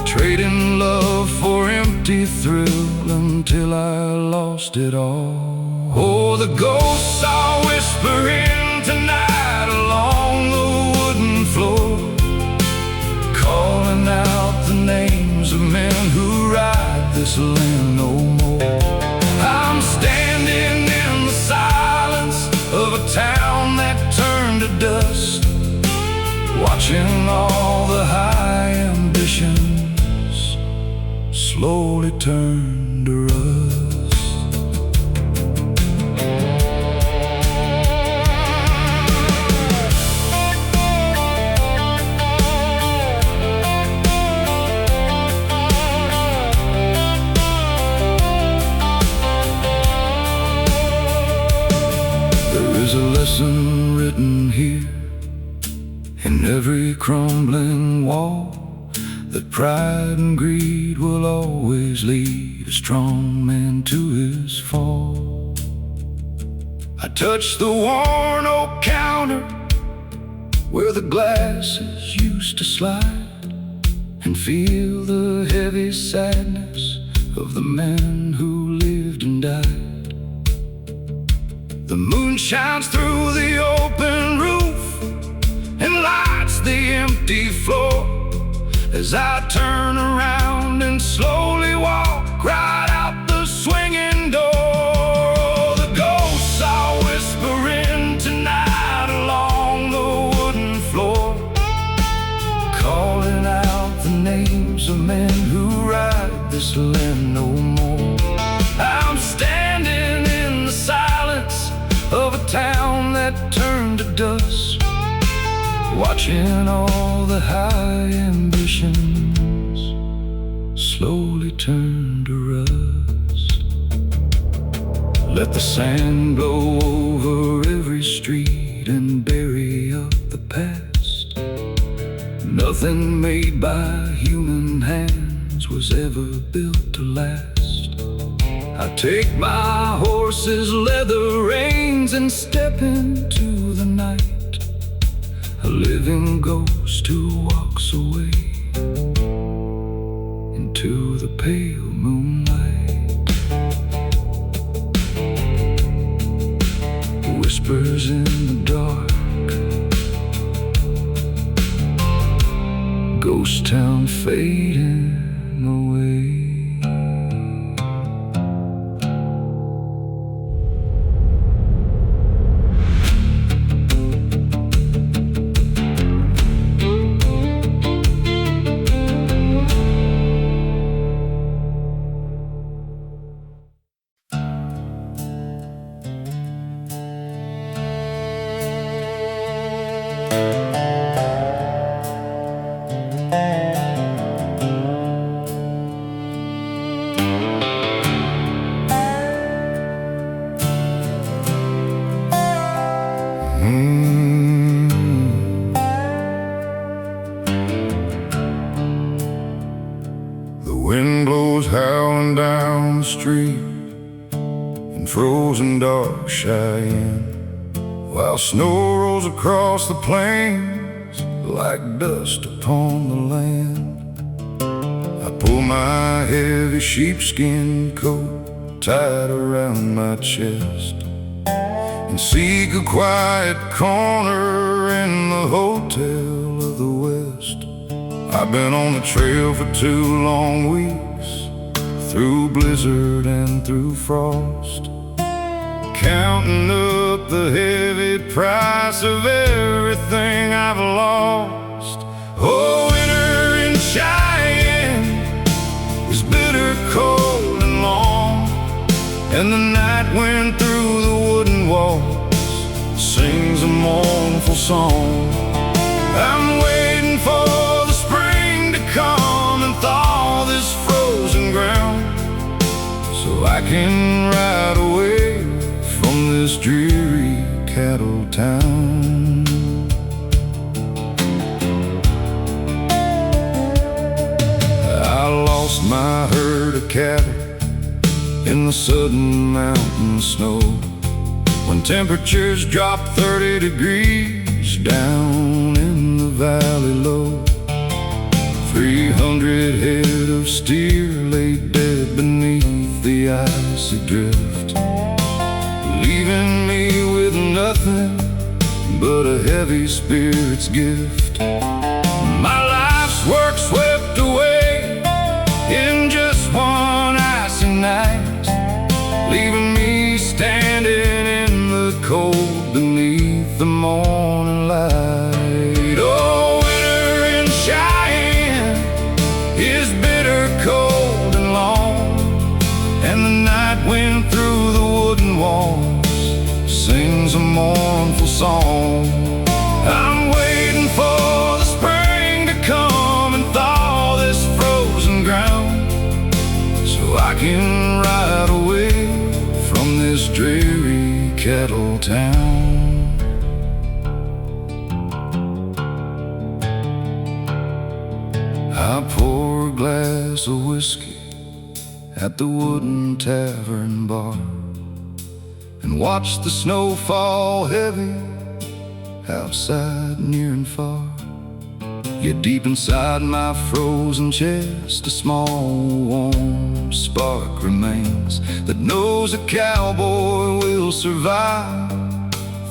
trading love for empty thrill until I lost it all. Oh, the ghosts are whispering tonight along the wooden floor, calling out the names of men who ride this land no more. I'm standing in the silence of a town that turned to dust, watching all the high ambitions slowly turn to rust. There's a lesson written here in every crumbling wall, that pride and greed will always lead a strong man to his fall. I touch the worn oak counter where the glasses used to slide, and feel the heavy sadness of the men who lived and died. The moon shines through the open roof and lights the empty floor as I turn around and slowly walk right out the swinging door. The ghosts are whispering tonight along the wooden floor, calling out the names of men who ride this land no more. I'm standing in the silence of a town that turned to dust, watching all the high ambitions slow slowly turn to rust. Let the sand blow over every street and bury up the past. Nothing made by human hands was ever built to last. I take my horse's leather reins and step into the night, a living ghost who walks away into the pale moonlight. Whispers in the dark, ghost town fading away. The wind blows howling down the street in frozen dark Cheyenne, while snow rolls across the plains like dust upon the land. I pull my heavy sheepskin coat tight around my chest and seek a quiet corner in the hotel of the West. I've been on the trail for 2 long weeks, through blizzard and through frost, counting up the heavy price of everything I've lost. Oh, winter in Cheyenne is bitter, cold, and long, and the night wind through the wooden walls sings a mournful song. I'm waiting for the spring to come and thaw this frozen ground, so I can ride away from this dreary cattle town. I lost my herd of cattle in the sudden mountain snow, when temperatures dropped 30 degrees down in the valley low. 300 head of steer lay dead beneath the icy drift, leaving me with nothing but a heavy spirit's gift. My life's work swept away in just one icy night, leaving me standing in the cold beneath the morning light. Oh, winter in Cheyenne is bitter, cold, and long, and the night wind through the wooden walls sings a mournful song. I'm waiting for the spring to come and thaw this frozen ground, so I can ride away from this dreary cattle town. I pour a glass of whiskey at the wooden tavern bar and watch the snow fall heavy outside near and far. Yet deep inside my frozen chest, a small warm spark remains that knows a cowboy will survive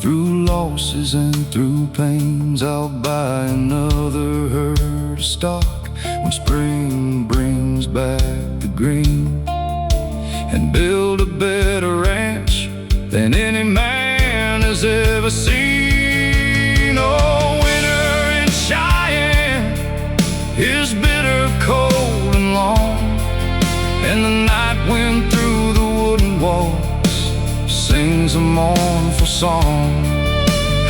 through losses and through pains. I'll buy another herd of stock when spring brings back the green, and build a better ranch than any man has ever seen. Oh, winter in Cheyenne is bitter, cold, and long, and the night wind through the wooden walls sings a mournful song.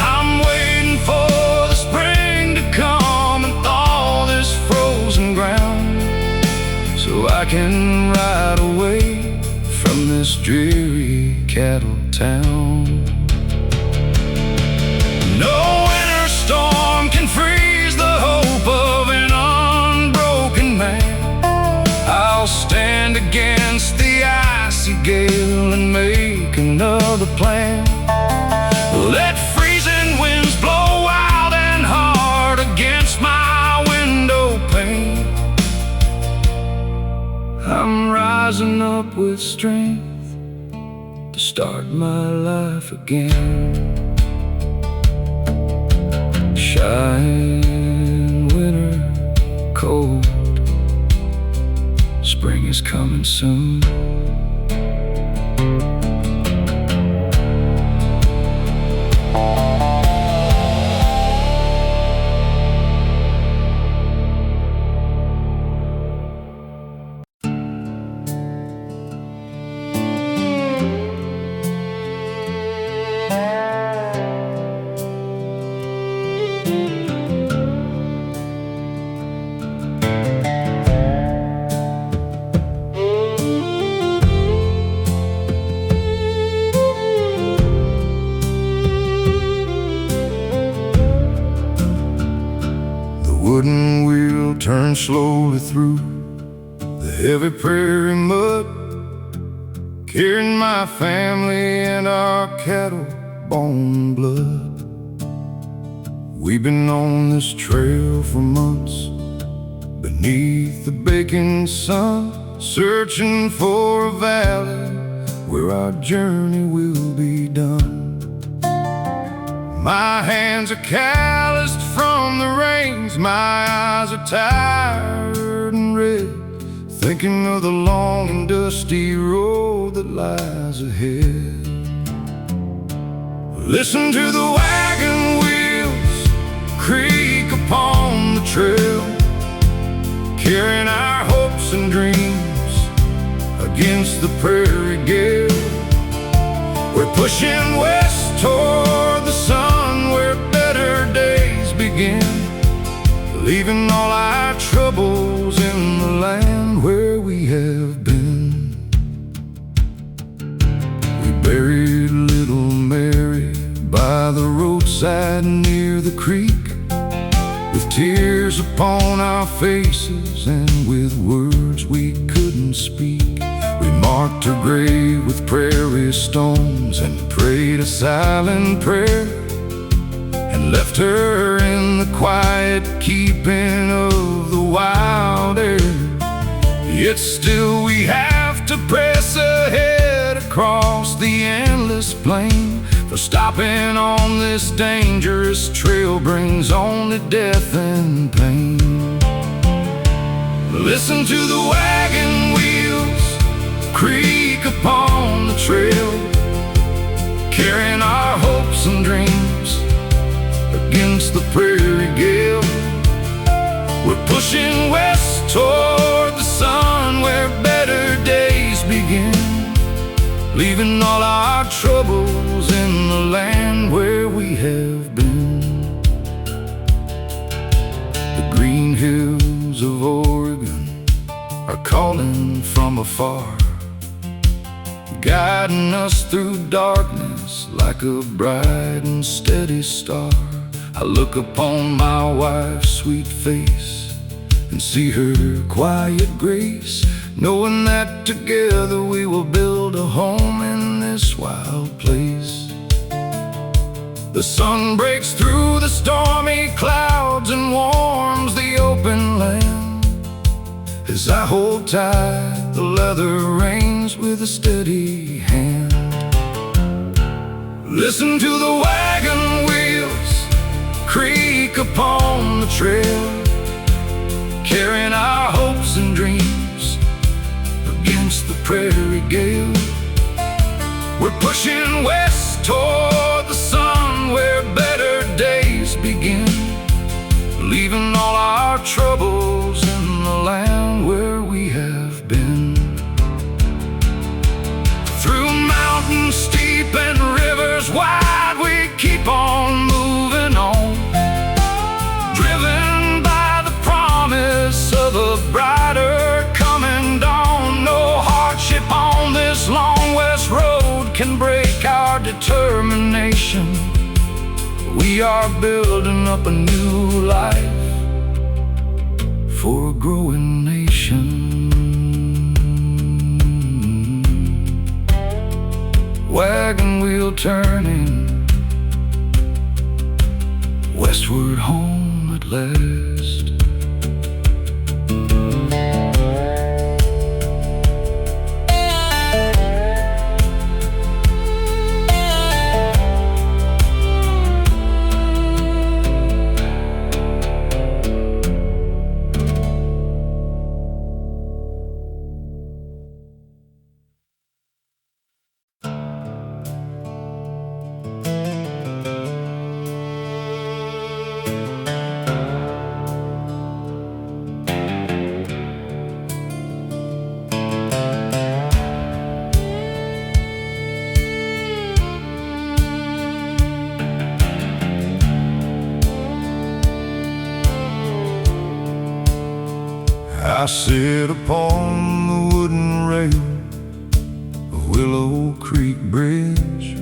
I'm waiting for the spring to come and thaw this frozen ground, so I I can ride away from this dreary cattle town. No winter storm can freeze the hope of an unbroken man. I'll stand against the icy gale and make another plan. Let freezing winds blow wild and hard against my window pane. I'm rising up with strength to start my life again. Shine, winter, cold, spring is coming soon. Wooden wheel turns slowly through the heavy prairie mud, carrying my family and our cattle, bone and blood. We've been on this trail for months, beneath the baking sun, searching for a valley where our journey will be done. My hands are calloused from the rains, my eyes are tired and red, thinking of the long and dusty road that lies ahead. Listen to the wagon wheels creak upon the trail, carrying our hopes and dreams against the prairie gale. We're pushing west toward the sun where better days begin, leaving all our troubles in the land where we have been. We buried little Mary by the roadside near the creek, with tears upon our faces and with words we couldn't speak. We marked her grave with prairie stones and prayed a silent prayer, and left her in the quiet keeping of the wild air. Yet still we have to press ahead across the endless plain, for stopping on this dangerous trail brings only death and pain. Listen to the wagon wheels creak upon the trail, carrying our hopes and dreams against the prairie gale. We're pushing west toward the sun where better days begin, leaving all our troubles in the land where we have been. The green hills of Oregon are calling from afar, guiding us through darkness like a bright and steady star. I look upon my wife's sweet face and see her quiet grace, knowing that together we will build a home in this wild place. The sun breaks through the stormy clouds and warms the open land, as I hold tight the leather reins with a steady hand. Listen to the wagon wheels creak upon the trail, carrying our hopes and dreams against the prairie gale. We're pushing west toward the sun where better days begin, leaving all our troubles in the land where we have been. Through mountains steep and rivers wide, we keep on moving on, driven by the promise of a brighter coming dawn. can break our determination. We are building up a new life for a growing nation. Wagon wheel turning westward home at last. I sit upon the wooden rail of Willow Creek Bridge,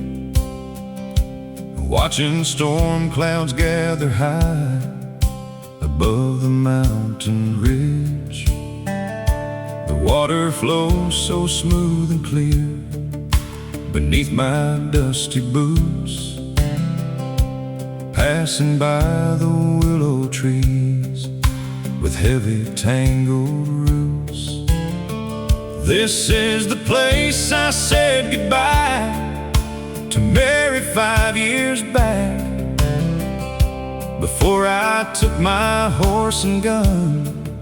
watching storm clouds gather high above the mountain ridge. The water flows so smooth and clear beneath my dusty boots, passing by the willow trees with heavy tangled roots. This is the place I said goodbye to Mary 5 years back, before I took my horse and gun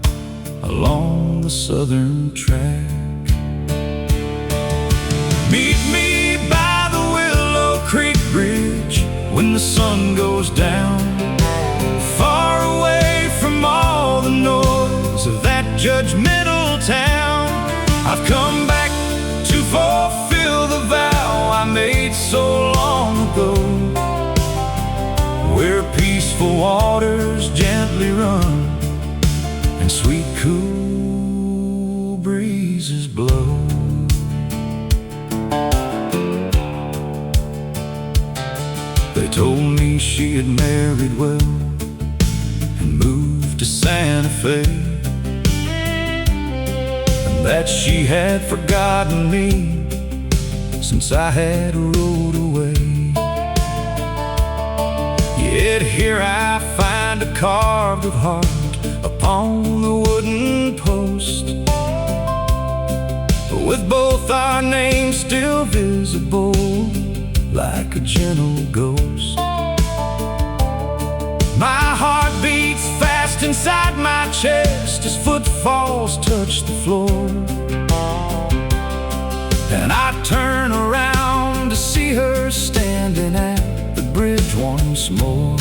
along the southern track. Meet me by the Willow Creek Bridge when the sun goes down, far away from all the noise of that judgmental town. I've come back to fulfill the vow I made so long ago, where peaceful waters gently run and sweet cool breezes blow. They told me she had married well and moved to Santa Fe, and that she had forgotten me since I had rode away. Yet here I find a carved of heart upon the wooden post, with both our names still visible like a gentle ghost. My heart beats fast inside my chest as footfalls touch the floor, and I turn around to see her standing at the bridge once more.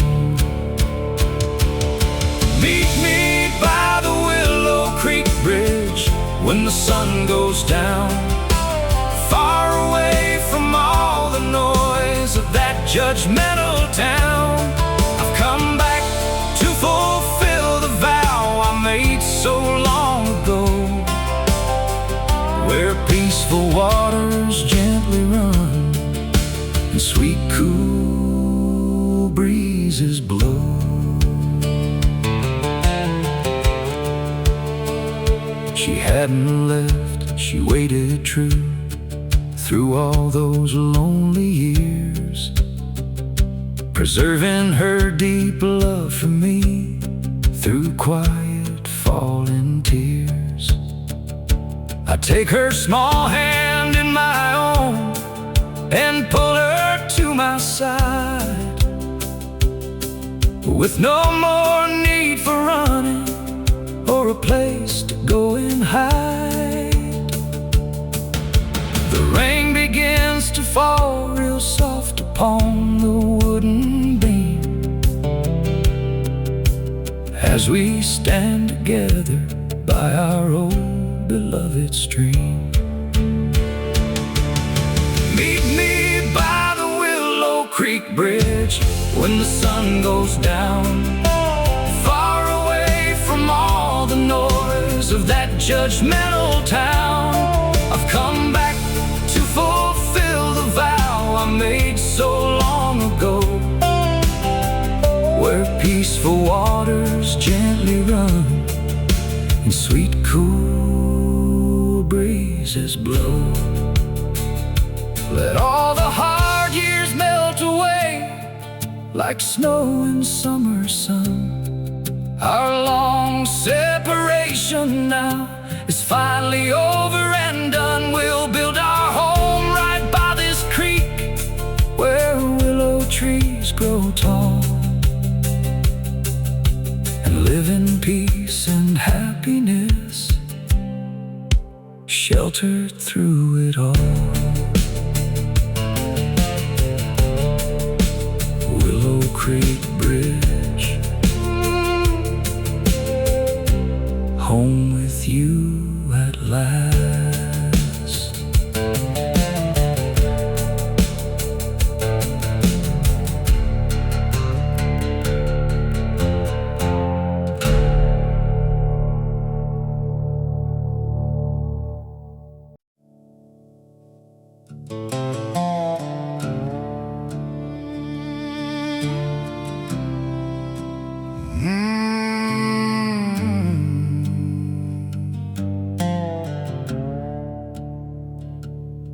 Meet me by the Willow Creek Bridge when the sun goes down, far away from all the noise of that judgmental town. I've come back to fulfill the vow I made so long ago, where peaceful waters gently run and sweet cool breezes blow. She hadn't left, she waited true through all those lonely years, preserving her deep love for me through quiet falling tears. I take her small hand in my own and pull her to my side, with no more need for running or a place to go and hide. The rain begins to fall real soft upon the wooden beam as we stand together by our old beloved stream. Meet me by the Willow Creek Bridge when the sun goes down, far away from all the noise of that judgmental town. I've come back to fulfill the vow I made so long ago, where peaceful waters gently run and sweet cool breezes blow. Let all the hard years melt away like snow in summer sun. Our long separation now is finally over and done. We'll build our home right by this creek, where willow trees grow tall, and live in peace and happiness, sheltered through it all. Willow Creek Bridge, home with you at last.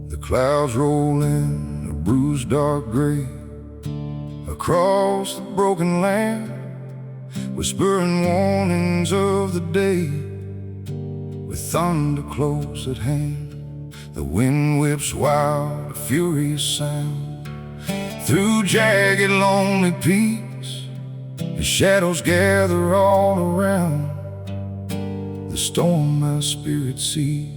The clouds roll in a bruised dark gray across the broken land, whispering warnings of the day, with thunder close at hand. The wind whips wild, a furious sound through jagged, lonely peaks. The shadows gather all around the storm my spirit sees.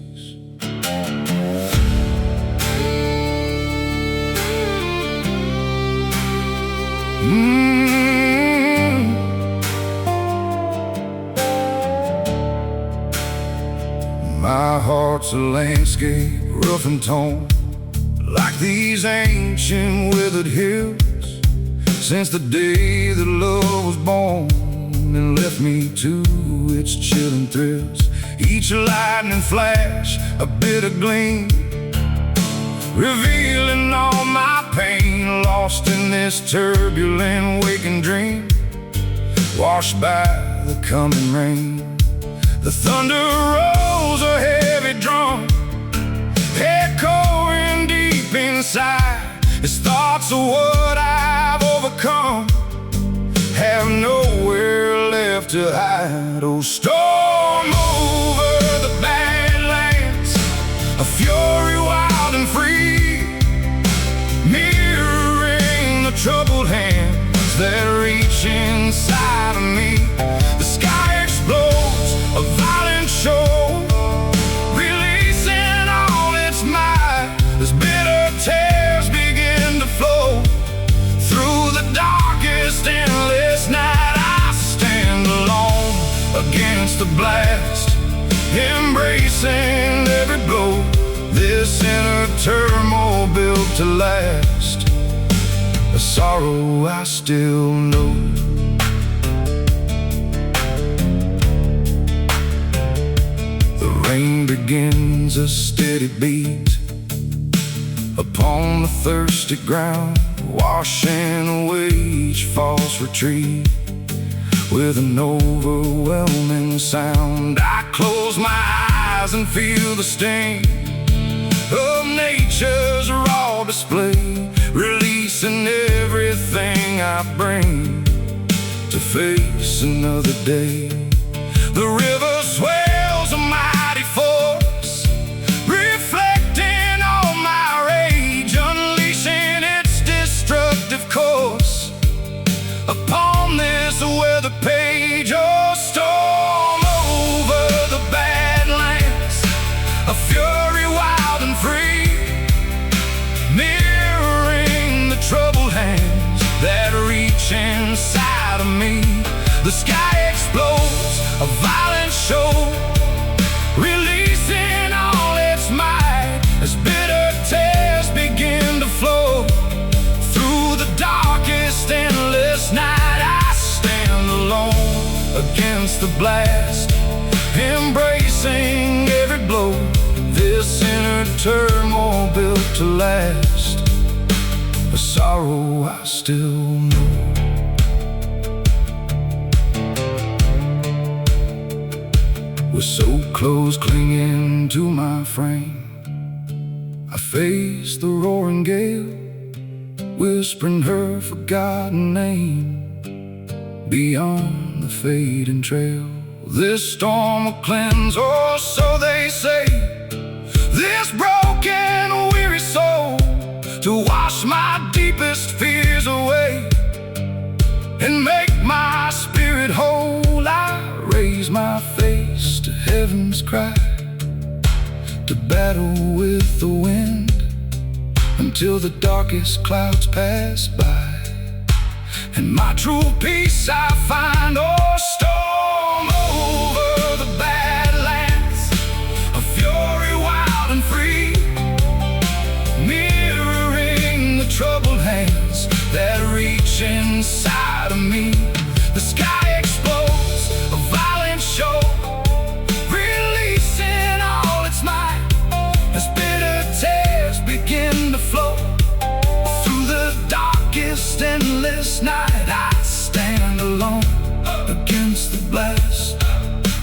My heart's a landscape, rough and torn, like these ancient withered hills, since the day that love was born and left me to its chilling thrills. Each lightning flash, a bitter gleam, revealing all my pain, lost in this turbulent waking dream, washed by the coming rain. The thunder rolls a heavy drum, echoing deep inside. His thoughts of what I've overcome have nowhere left to hide. Oh, storm over the badlands, a fury wild and free, mirroring the troubled hands that reach inside of me. The sky explodes, a violent show, releasing all its might. As bitter tears begin to flow through the darkest, endless night, I stand alone against the blast, embracing every blow. This inner turmoil built to last, a sorrow I still know. The rain begins a steady beat upon the thirsty ground, washing away each false retreat with an overwhelming sound. I close my eyes and feel the sting of nature's raw display, releasing everything I bring to face another day. The river swells a mighty force, reflecting all my rage, unleashing its destructive course upon this weather page. Oh, storm over the badlands, a fury wild and free, mirroring the troubled hands that reach inside of me. The sky explodes, a violent show, releasing all its might as bitter tears begin to flow through the darkest, endless night. I stand alone against the blast, embracing every blow. This inner turmoil built to last, I still know. We're so close, clinging to my frame. I face the roaring gale, whispering her forgotten name. Beyond the fading trail, this storm will cleanse, or so they say, this broken, weary soul, to wash my deepest fears away and make my spirit whole. I raise my face to heaven's cry, to battle with the wind until the darkest clouds pass by, and my true peace I find. Oh, storm over the badlands, a fury wild and free, mirroring the troubled hands that reach inside of me. The sky explodes, a violent show, releasing all its might as bitter tears begin to flow. Through the darkest, endless night, I stand alone against the blast,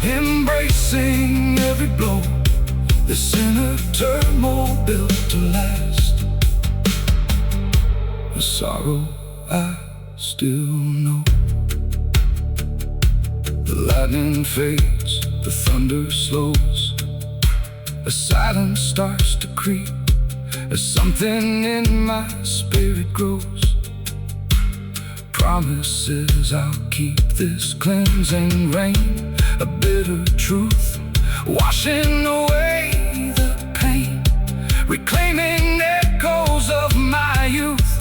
embracing every blow, this inner turmoil built to last. A sorrow I still know. The lightning fades, the thunder slows, a silence starts to creep as something in my spirit grows. Promises I'll keep, this cleansing rain, a bitter truth, washing away the pain, reclaiming echoes of my youth,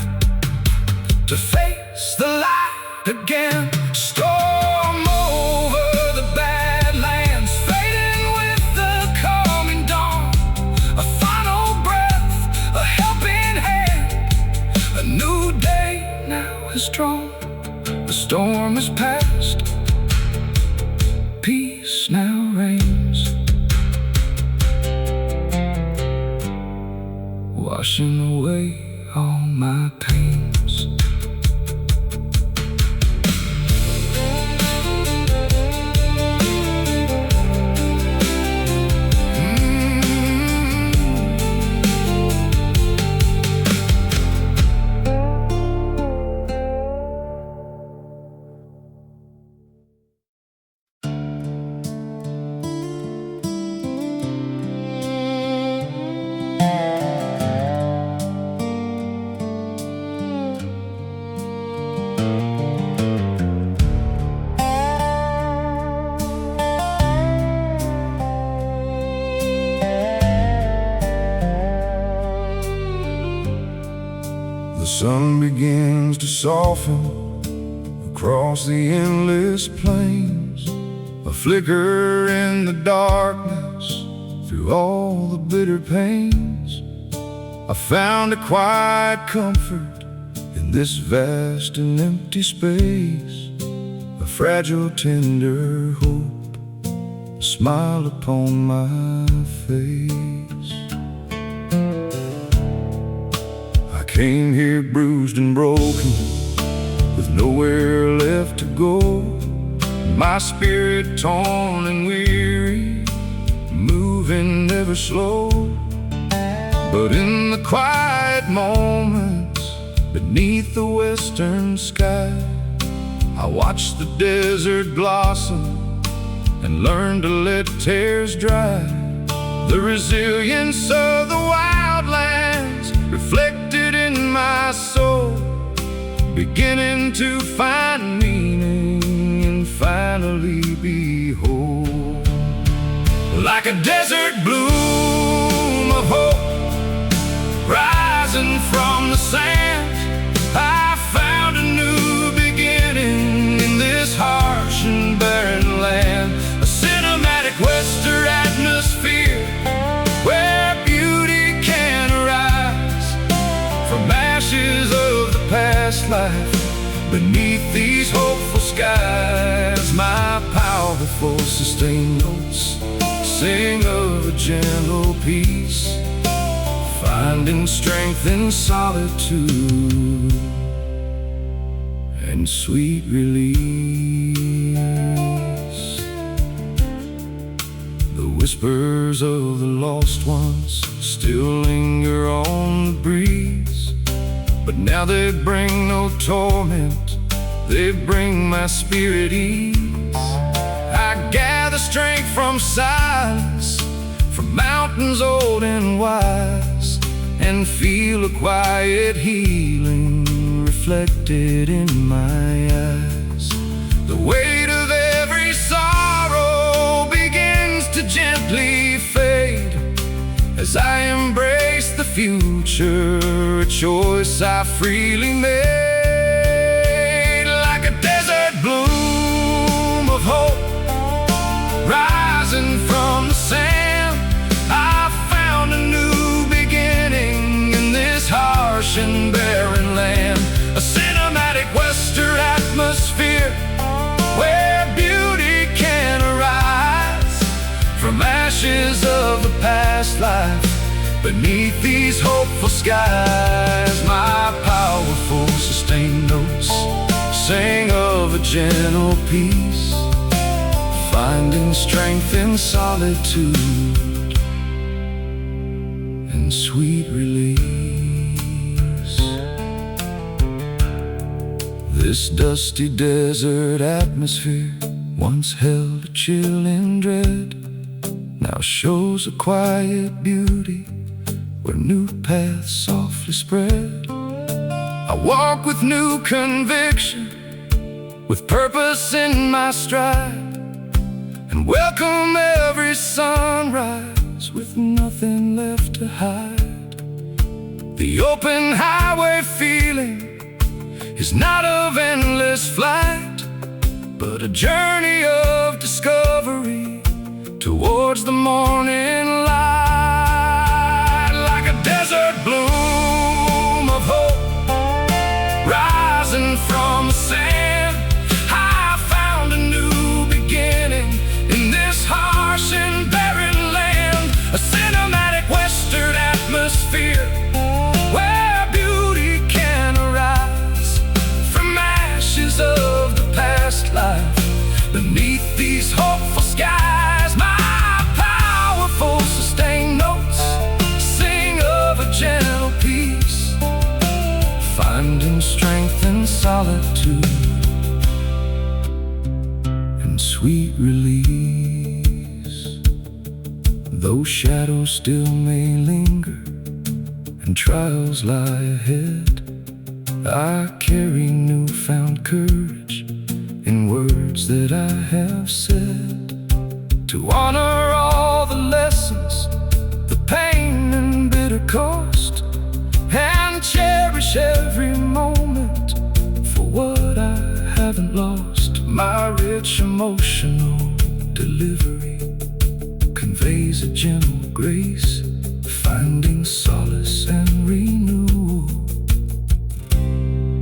to face the light again. Storm over the badlands, fading with the coming dawn, a final breath, a helping hand, a new day now is drawn. The storm is past, peace now reigns, washing away all my pains. The sun begins to soften across the endless plains, a flicker in the darkness through all the bitter pains. I found a quiet comfort in this vast and empty space, a fragile, tender hope, a smile upon my face. Came here bruised and broken, with nowhere left to go, my spirit torn and weary, moving never slow. But in the quiet moments beneath the western sky, I watched the desert blossom and learned to let tears dry. The resilience of the wildlands reflected in my soul, beginning to find meaning and finally be whole. Like a desert bloom of hope rising from the sand, I found a new beginning in this harsh and barren land. A cinematic western atmosphere where beauty can arise from ashes of the past life. Beneath these hopeful skies, my powerful sustained notes sing of a gentle peace, finding strength in solitude and sweet release. The whispers of the lost ones still linger on the breeze, but now they bring no torment, they bring my spirit ease. I gather strength from silence, from mountains old and wise, and feel a quiet healing reflected in my eyes. The weight of every sorrow begins to gently fade as I embrace the future, a choice I freely made. Like a desert bloom of hope rising from the sand, I found a new beginning in this harsh and barren land. A cinematic western atmosphere where beauty can arise from ashes of the past life. Beneath these hopeful skies, my powerful sustained notes sing of a gentle peace, finding strength in solitude and sweet release. This dusty desert atmosphere once held a chill and dread, now shows a quiet beauty where new paths softly spread. I walk with new conviction, with purpose in my stride, and welcome every sunrise with nothing left to hide. The open highway feeling is not of endless flight, but a journey of discovery towards the morning light. Like a desert bloom of hope rising from the sand, I found a new beginning in this harsh and barren land. A cinematic western atmosphere where beauty can arise from ashes of the past life. Beneath these hopeful skies, my powerful sustained notes sing of a gentle peace, finding strength in solitude and sweet release. Though shadows still may linger and trials lie ahead, I carry newfound courage in words that I have said, to honor all the lessons, the pain and bitter cost, and cherish every moment for what I haven't lost. My rich emotional delivery conveys a gentle grace, finding solace and renewal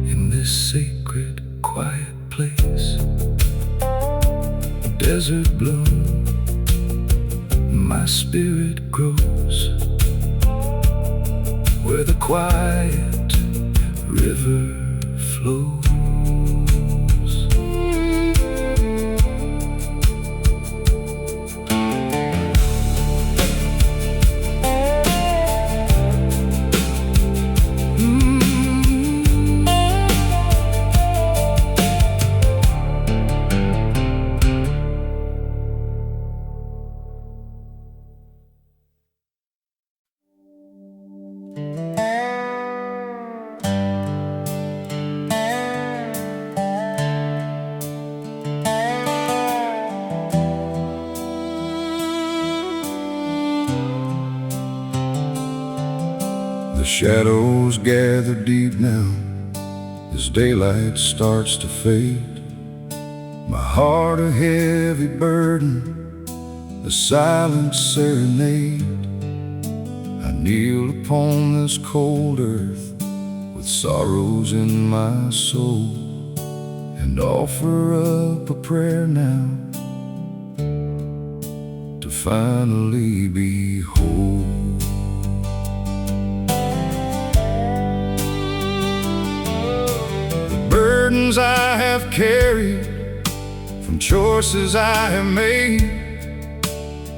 in this sacred, quiet place. Desert bloom, my spirit grows where the quiet river flows. The shadows gather deep now as daylight starts to fade. My heart a heavy burden, a silent serenade. I kneel upon this cold earth with sorrows in my soul, and offer up a prayer now to finally be whole. The burdens I have carried from choices I have made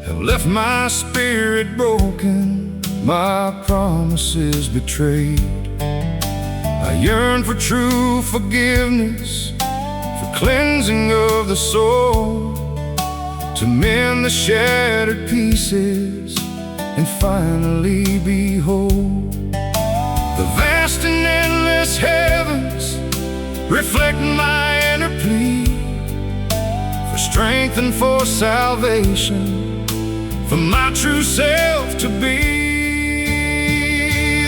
have left my spirit broken, my promises betrayed. I yearn for true forgiveness, for cleansing of the soul, to mend the shattered pieces and finally be whole. The vast and endless heavens reflect my inner plea for strength and for salvation, for my true self to be.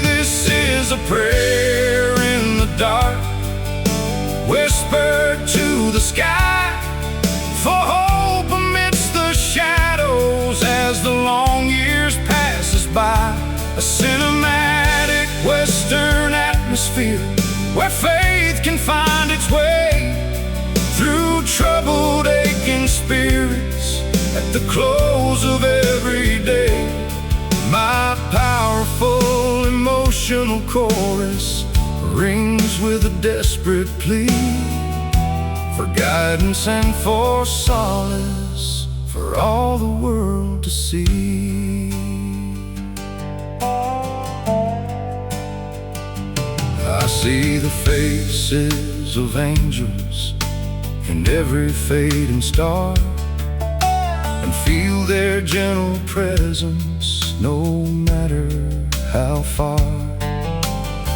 This is a prayer in the dark, whispered to the sky, for hope amidst the shadows as the long years passes by. A cinematic western atmosphere where faith can find its way through troubled, aching spirits at the close of every day. My powerful emotional chorus rings with a desperate plea for guidance and for solace for all the world to see. I see the faces of angels in every fading star, and feel their gentle presence no matter how far.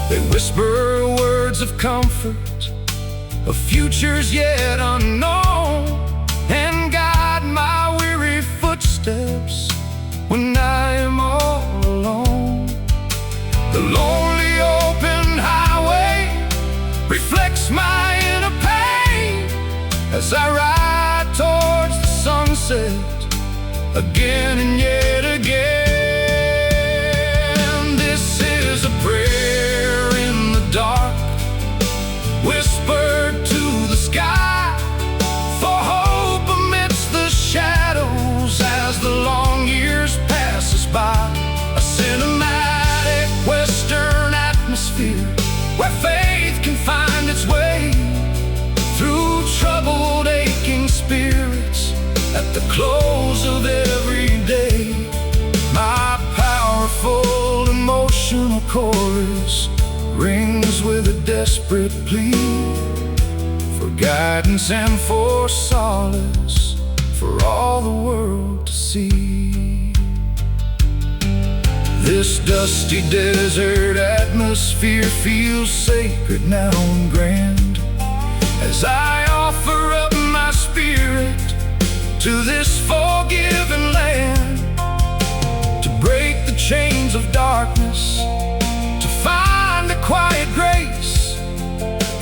They whisper words of comfort, of futures yet unknown, and guide my weary footsteps when I am all alone. The lonely open highway reflects my inner pain as I ride towards the sunset again and yet again. This is a prayer in the dark, whispered to the sky, for hope amidst the shadows as the long years passes by. A cinematic western atmosphere where faith can find its way through troubled, aching spirits at the close of every day. My powerful emotional chorus rings with a desperate plea for guidance and for solace for all the world to see. This dusty desert atmosphere feels sacred now and grand as I offer up my spirit to this forgiven land, to break the chains of darkness, to find a quiet grace,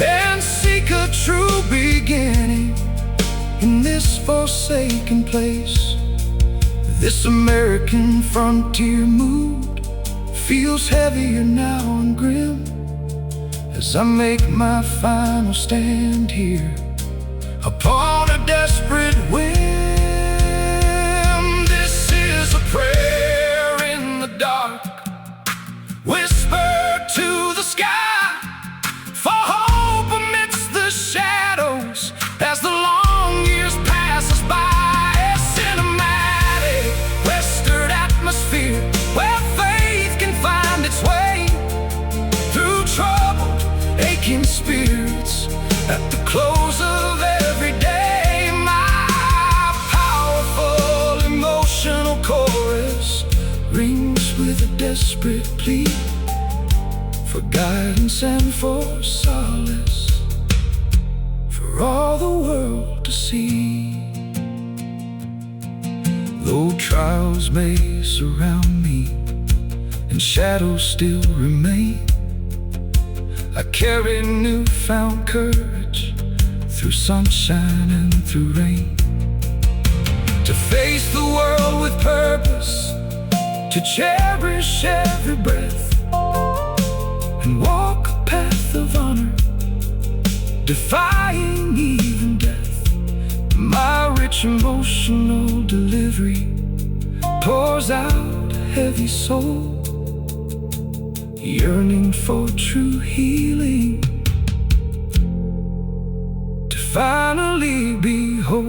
and seek a true beginning in this forsaken place. This American frontier mood feels heavier now and grim as I make my final stand here upon a desperate whim. This is a prayer in the dark, whispered to the sky, for hope amidst the shadows as the long years passes by. A cinematic western atmosphere where faith can find its way through troubled, aching spirits at the close of every day. My powerful emotional chorus rings with a desperate plea for guidance and for solace for all the world to see. Though trials may surround me and shadows still remain, I carry newfound courage through sunshine and through rain, to face the world with purpose, to cherish every breath, and walk a path of honor, defying even death. My rich emotional delivery pours out a heavy soul, yearning for true healing, to finally be whole.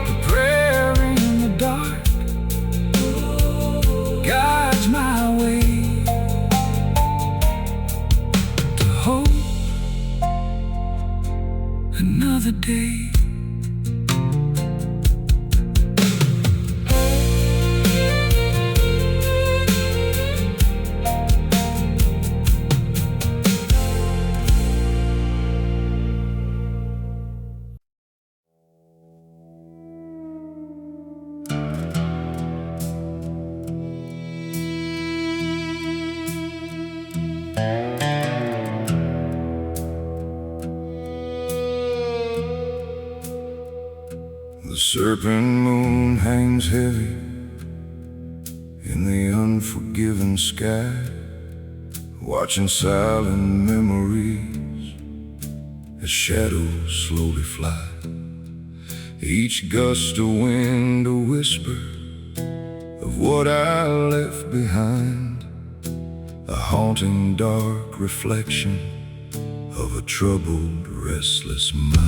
The prayer in the dark guides my way to hope another day. The serpent moon hangs heavy in the unforgiving sky, watching silent memories as shadows slowly fly. Each gust of wind a whisper of what I left behind, a haunting dark reflection of a troubled, restless mind.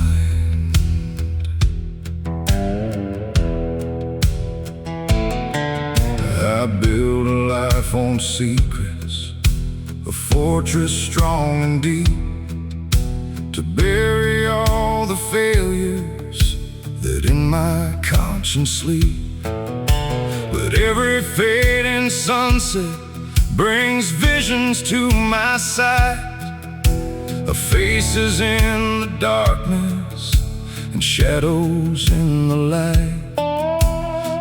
I build a life on secrets, a fortress strong and deep, to bury all the failures that in my conscience sleep. But every fading sunset brings visions to my sight, of faces in the darkness and shadows in the light.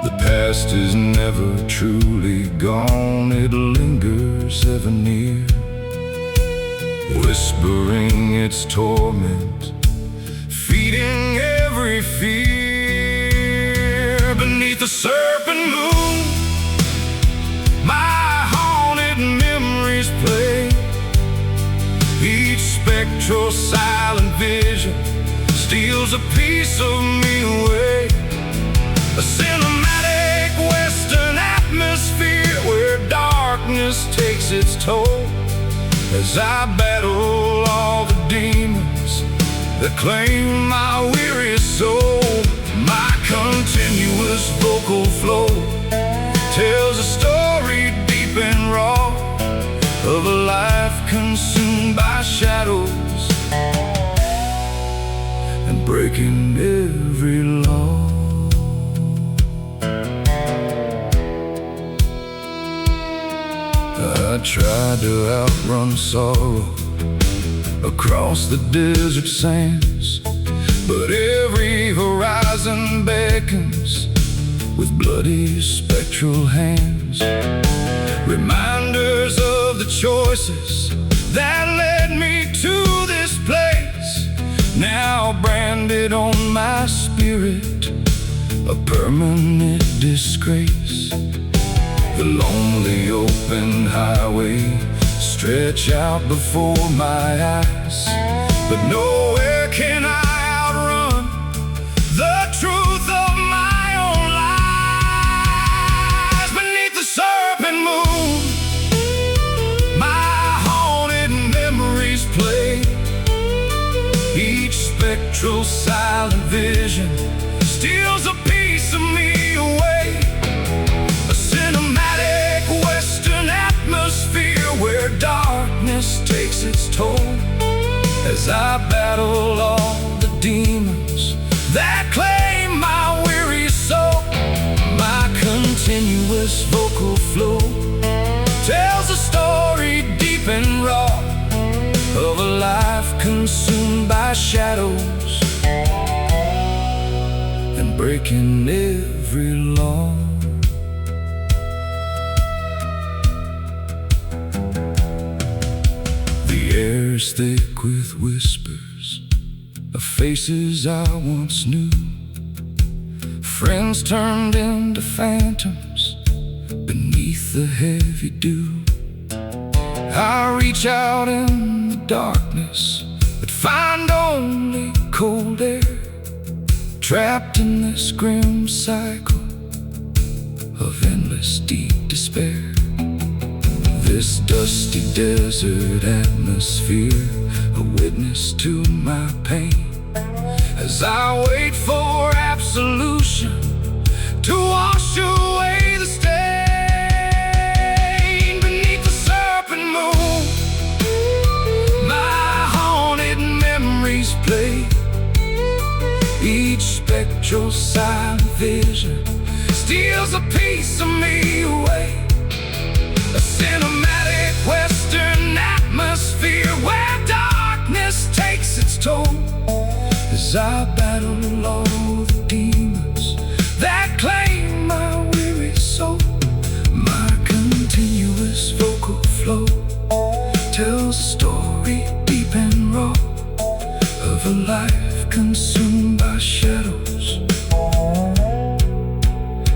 The past is never truly gone, it lingers ever near, whispering its torment, feeding every fear. Beneath the serpent moon, my haunted memories play. Each spectral silent vision steals a piece of me away. A cinematic western atmosphere where darkness takes its toll, as I battle all the demons that claim my weary soul. My continuous vocal flow tells a story deep and raw of a life consumed by shadows and breaking every law. I tried to outrun sorrow across the desert sands, but every horizon beckons with bloody spectral hands, reminders of the choices that led me to this place, now branded on my spirit, a permanent disgrace. The lonely open highway stretch out before my eyes, but nowhere can I outrun the truth of my own lies. Beneath the serpent moon, my haunted memories play. Each spectral silent vision steals a piece of me away. A cinematic western atmosphere where darkness takes its toll, as I battle all the demons that claim my weary soul. My continuous vocal flow tells a story deep and raw of a life consumed by shadows and breaking every law. The air's thick with whispers of faces I once knew, friends turned into phantoms beneath the heavy dew. I reach out in the darkness, but find only cold air, trapped in this grim cycle of endless deep despair. this dusty desert atmosphere, a witness to my pain, as I wait for absolution to wash away the stain. Beneath the serpent moon, my haunted memories play, each spectral silent vision steals a piece of me away. A cinematic western atmosphere where darkness takes its toll, as I battle all the demons that claim my weary soul. My continuous vocal flow tells a story deep and raw of a life consumed by shadows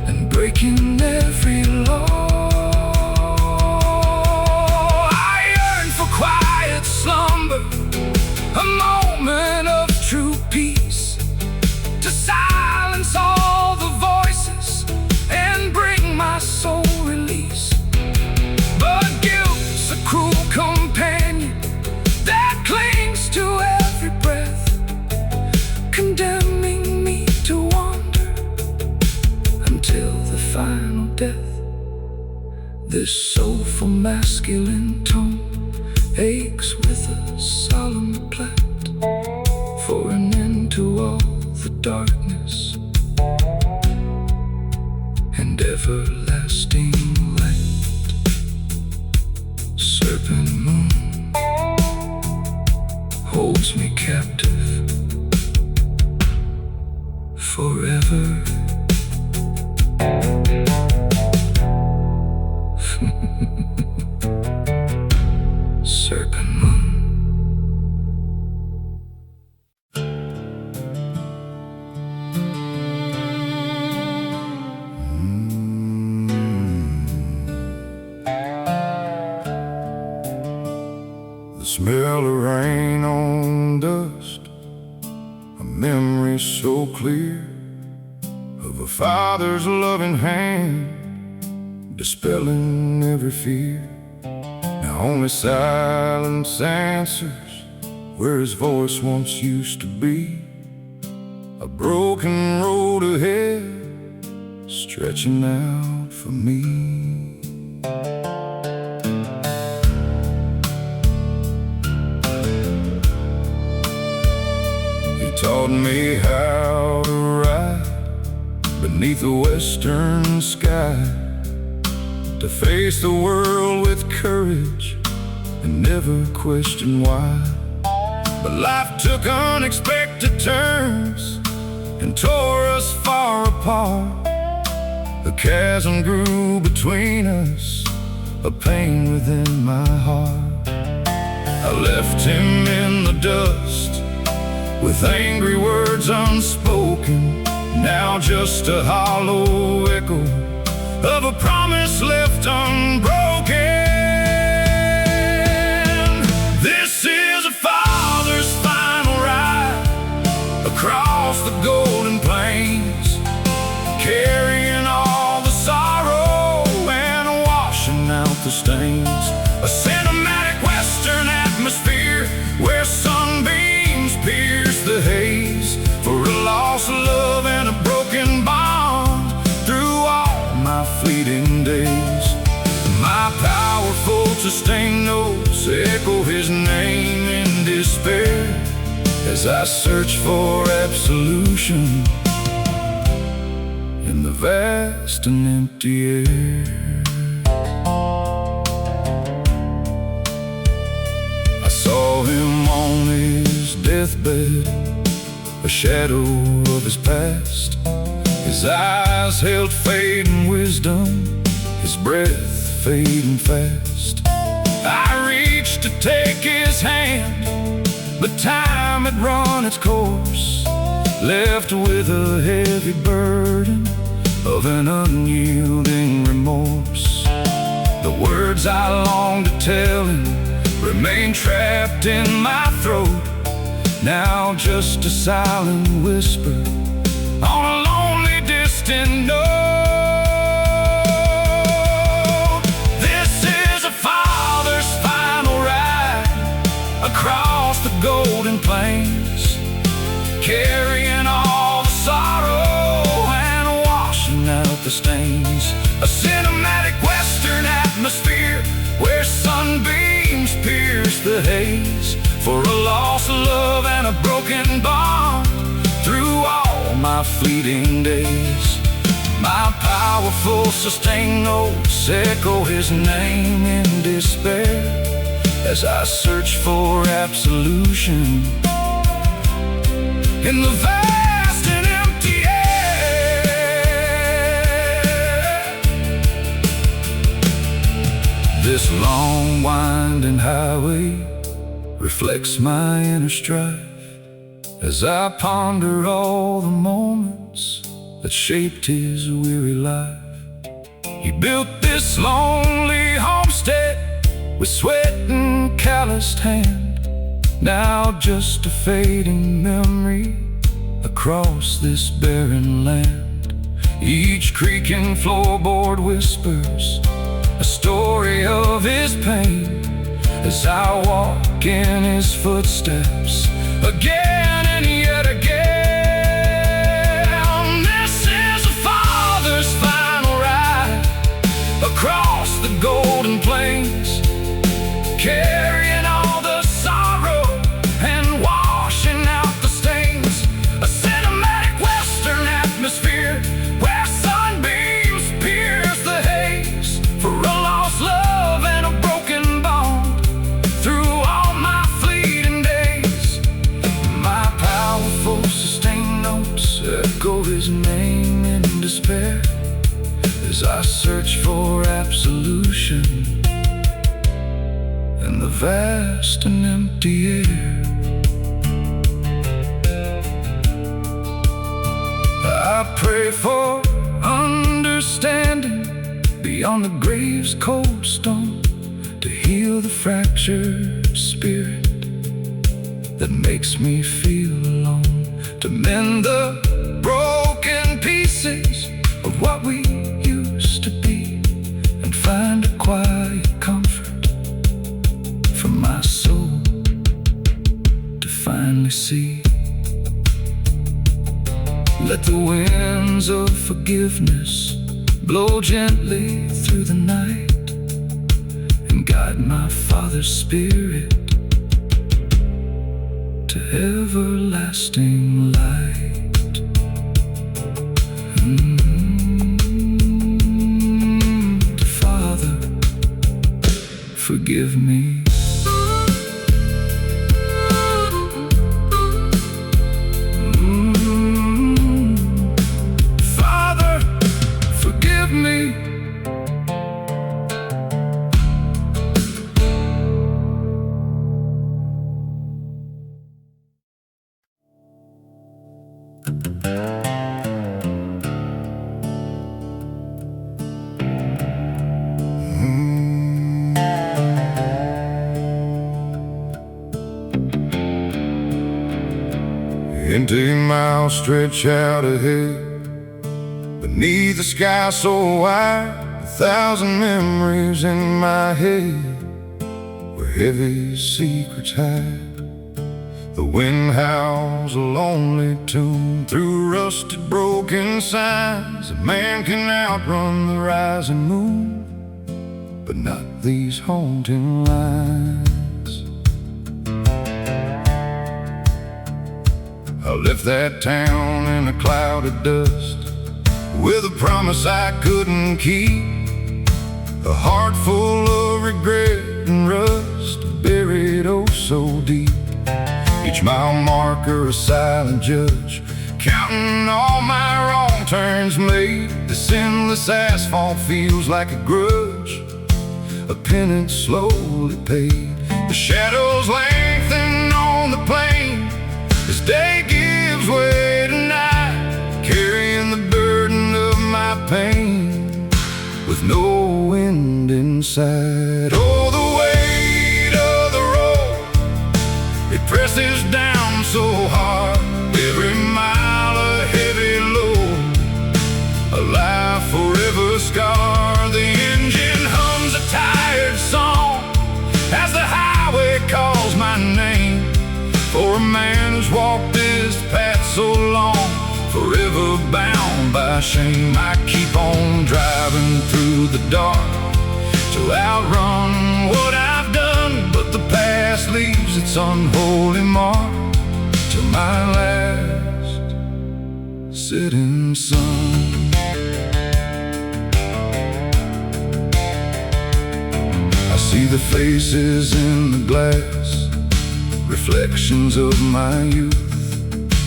and breaking every law. A moment of true peace to silence all the voices and bring my soul release. But guilt's a cruel companion that clings to every breath, condemning me to wander until the final death. This soulful masculine tone aches with a solemn plight for an end to all the darkness and everlasting light. Serpent moon holds me captive forever. Serpent moon. The smell of rain on dust, a memory so clear of a father's loving hand dispelling every fear. Now only silence answers where his voice once used to be. A broken road ahead stretching out for me. He taught me how to ride beneath the western sky, to face the world with courage and never question why. But life took unexpected turns and tore us far apart. A chasm grew between us, a pain within my heart. I left him in the dust with angry words unspoken, now just a hollow echo of a promise left unbroken. This is a father's final ride across the golden plains, carrying all the sorrow and washing out the stains. A cinematic western atmosphere where sunbeams pierce the haze, for a lost love and a broken bond through all my fleeting days. My powerful sustained notes echo his name in despair as I search for absolution in the vast and empty air. I saw him on his deathbed, a shadow of his past. His eyes held fading wisdom, his breath fading fast. I reached to take his hand, but time had run its course, left with a heavy burden of an unyielding remorse. The words I longed to tell him remain trapped in my throat, now just a silent whisper on a lonely distant note. This is a fire the haze, for a lost love and a broken bond. Through all my fleeting days, my powerful sustained notes echo his name in despair, as I search for absolution in the vast and empty air. This long winding highway reflects my inner strife, as I ponder all the moments that shaped his weary life. He built this lonely homestead with sweat and calloused hand, now just a fading memory across this barren land. Each creaking floorboard whispers a story of his pain, as I walk in his footsteps again and yet again. This is a father's final ride across the golden plains, carrying all the sorrow and washing out the stains. A cinematic western atmosphere where sunbeams pierce the haze, for a lost love and a broken bond. Through all my fleeting days, my powerful sustained notes echo his name in despair, as I search for absolution in the vast and empty air. I pray for understanding beyond the grave's cold stone, to heal the fractured spirit that makes me feel alone, to mend the broken pieces of what we used to be, and find a quiet comfort for my soul to finally see. Let the winds of forgiveness blow gently through the night, and guide my Father's spirit to everlasting light. Father, forgive me. Father, forgive me. Empty mouth stretch out ahead, beneath the sky so wide, 1,000 memories in my head, where heavy secrets hide. The wind howls a lonely tune through rusted broken signs. A man can outrun the rising moon, but not these haunting lines. I left that town in a cloud of dust, with a promise I couldn't keep, a heart full of regret and rust, buried oh so deep. Each mile marker a silent judge, counting all my wrong turns made. This endless asphalt feels like a grudge, a penance slowly paid. The shadows lengthen on the plain as day gives way to night, carrying the burden of my pain with no end in sight. Oh, the weight of the road, it presses down so hard, every mile a heavy load, a life forever scarred. The engine hums a tired song as the highway calls my name, for a man who's walked this path so long, forever bound by shame. I keep on driving through the dark to outrun what I've done, but the past its unholy mark to my last setting sun. I see the faces in the glass, reflections of my youth,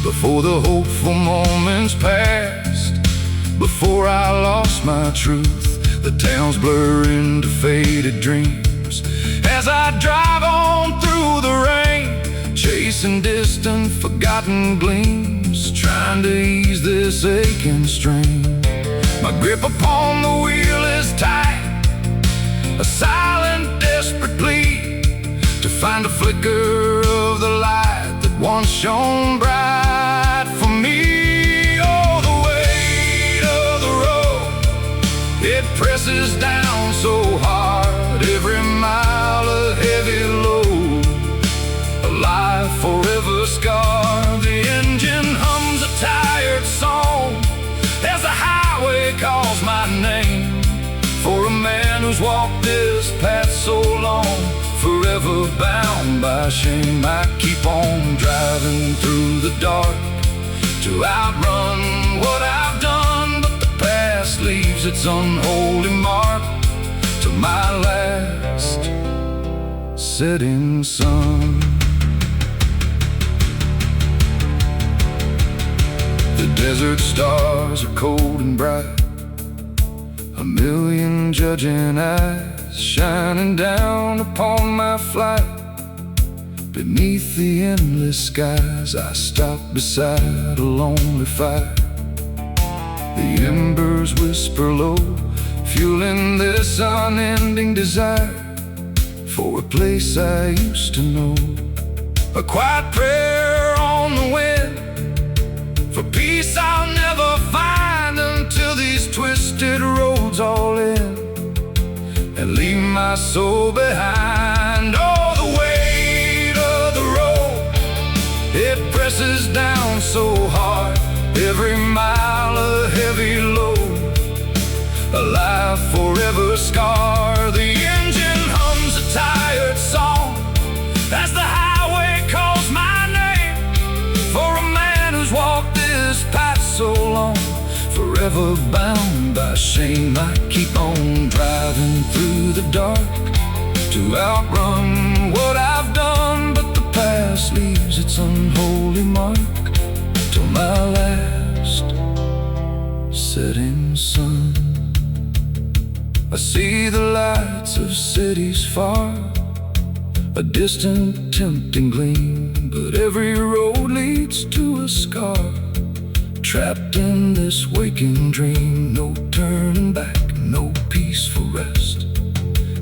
before the hopeful moments passed, before I lost my truth. The towns blur into faded dreams as I drive on through the rain, chasing distant, forgotten gleams, trying to ease this aching strain. My grip upon the wheel is tight, a silent, desperate plea to find a flicker of the light that once shone bright for me. Oh, the weight of the road, it presses down so hard, every mile a heavy load, a life forever scarred. The engine hums a tired song as the highway calls my name, for a man who's walked this path so long, forever bound by shame. I keep on driving through the dark to outrun what I've done, but the past leaves its unholy mark to my last setting sun. The desert stars are cold and bright, a million judging eyes shining down upon my flight. Beneath the endless skies, I stop beside a lonely fire. The embers whisper low, fueling this unending desire for a place I used to know. A quiet prayer on the wind for peace I'll never find until these twisted roads all end and leave my soul behind. Oh, the weight of the road, it presses down so hard, every mile a heavy load, a life forever scarred. The engine hums a tired song as the highway calls my name, for a man who's walked this path so long, forever bound by shame. I keep on driving through the dark to outrun what I've done, but the past leaves its unholy mark till my last setting sun. I see the lights of cities far, a distant tempting gleam, but every road leads to a scar. Trapped in this waking dream, no turning back, no peaceful rest,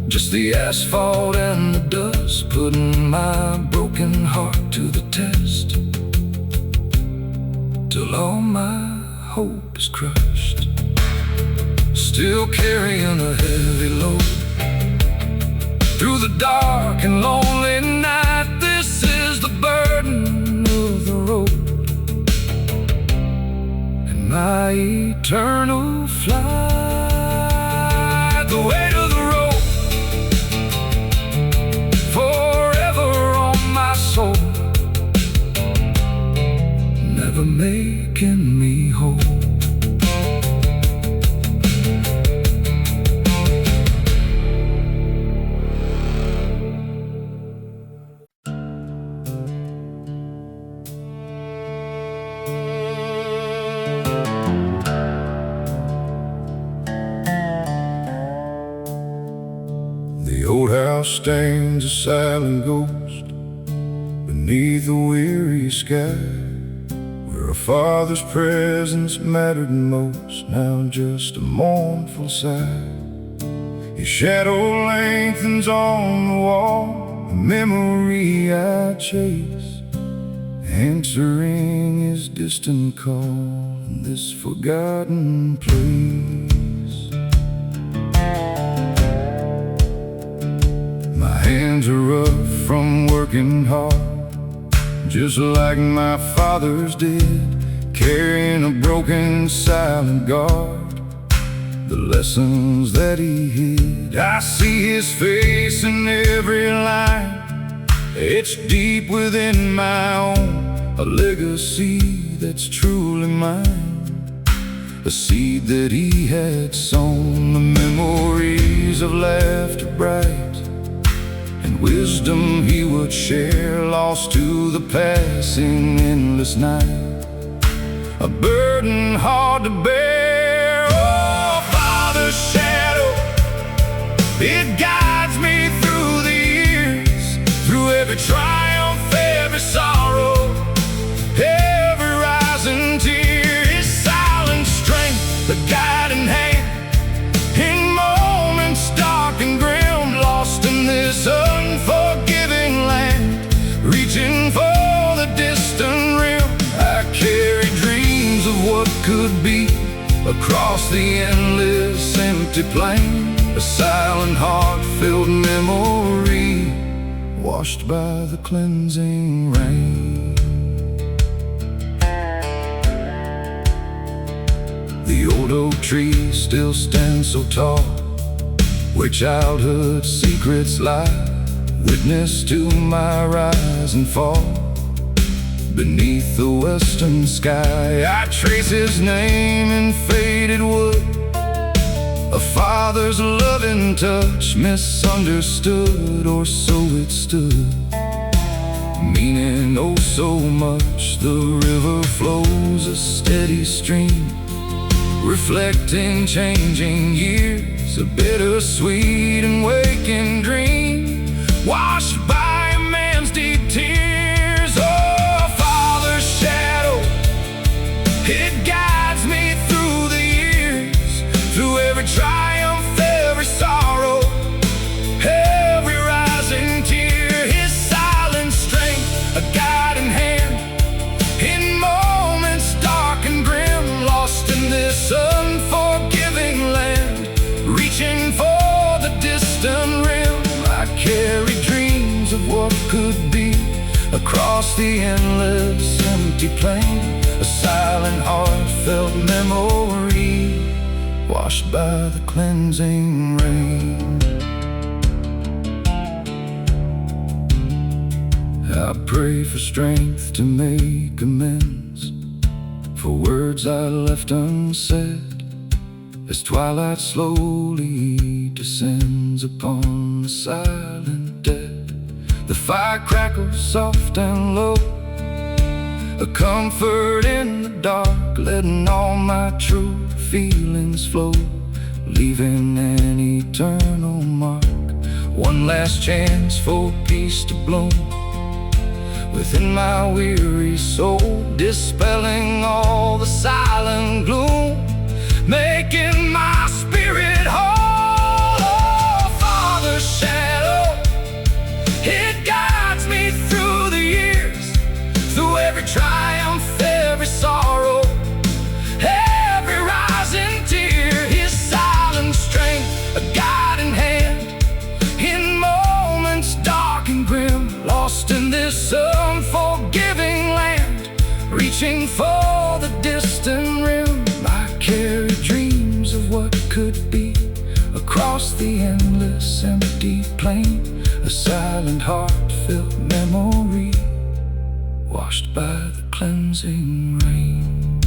just the asphalt and the dust, putting my broken heart to the test, till all my hope is crushed. Still carrying a heavy load through the dark and lonely night, this is the burden of the road, my eternal flight. The weight of the road, forever on my soul, never making me whole. The old house stands a silent ghost beneath a weary sky, where a father's presence mattered most, now just a mournful sigh. His shadow lengthens on the wall, a memory I chase, answering his distant call in this forgotten place. Hands are rough from working hard, just like my father's did, carrying a broken silent guard, the lessons that he hid. I see his face in every line, It's deep within my own, a legacy that's truly mine. A seed that he had sown, the memories of laughter bright, and wisdom he would share, lost to the passing endless night. A burden hard to bear, oh, Father's shadow, it guides me through the years, through every triumph, every sorrow, every rising tear. His silent strength, the guiding hand, in moments dark and grim, lost in this unforgiving land, reaching for the distant rim. I carry dreams of what could be across the endless empty plain, a silent heart-filled memory washed by the cleansing rain. The old oak tree still stands so tall, where childhood's secrets lie, witness to my rise and fall. Beneath the western sky, I trace his name in faded wood, a father's loving touch, misunderstood, or so it stood, meaning oh so much. The river flows a steady stream, reflecting changing years, a bittersweet and waking dream, washed by a man's deep tears. Oh, Father's shadow, it guides me through the years, through every triumph, every sorrow, every rising tear. His silent strength, a guiding hand, in moments dark and grim, lost in this unforgiving land, reaching for the distant rim. I carry dreams of what could be across the endless empty plain, a silent heartfelt memory washed by the cleansing rain. I pray for strength to make amends for words I left unsaid, as twilight slowly descends upon the silent dead. The fire crackles soft and low, a comfort in the dark, letting all my true feelings flow, leaving an eternal mark. One last chance for peace to bloom within my weary soul, dispelling all the silent gloom, making my spirit whole. Oh, Father's shadow, it guides me through the years, through every triumph, every sorrow, every rising tear. His silent strength, a guiding hand, in moments dark and grim, lost in this unforgiving land, reaching for the distant rim. I carry dreams of what could be across the endless empty plain, a silent heart-filled memory washed by the cleansing rain.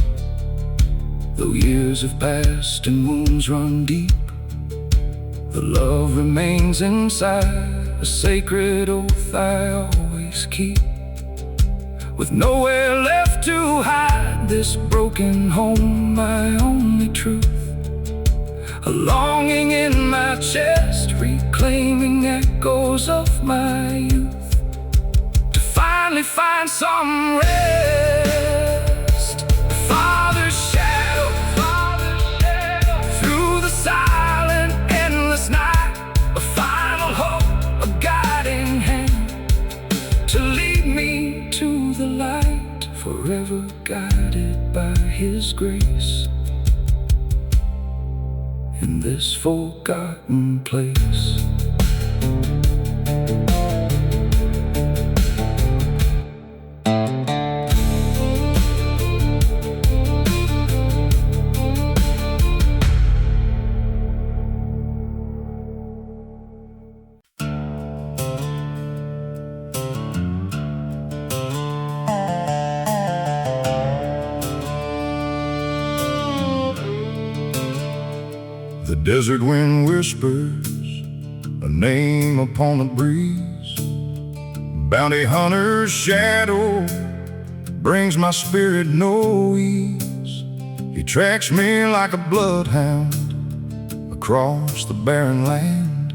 Though years have passed and wounds run deep, the love remains inside, a sacred oath I always keep. With nowhere left to hide this broken home, my only truth, a longing in my chest, reclaiming echoes of my youth, to finally find some rest. Father's shadow, through the silent, endless night, a final hope, a guiding hand, to lead me to the light, forever guided by His grace, in this forgotten place. desert wind whispers a name upon the breeze. Bounty hunter's shadow brings my spirit no ease. He tracks me like a bloodhound across the barren land,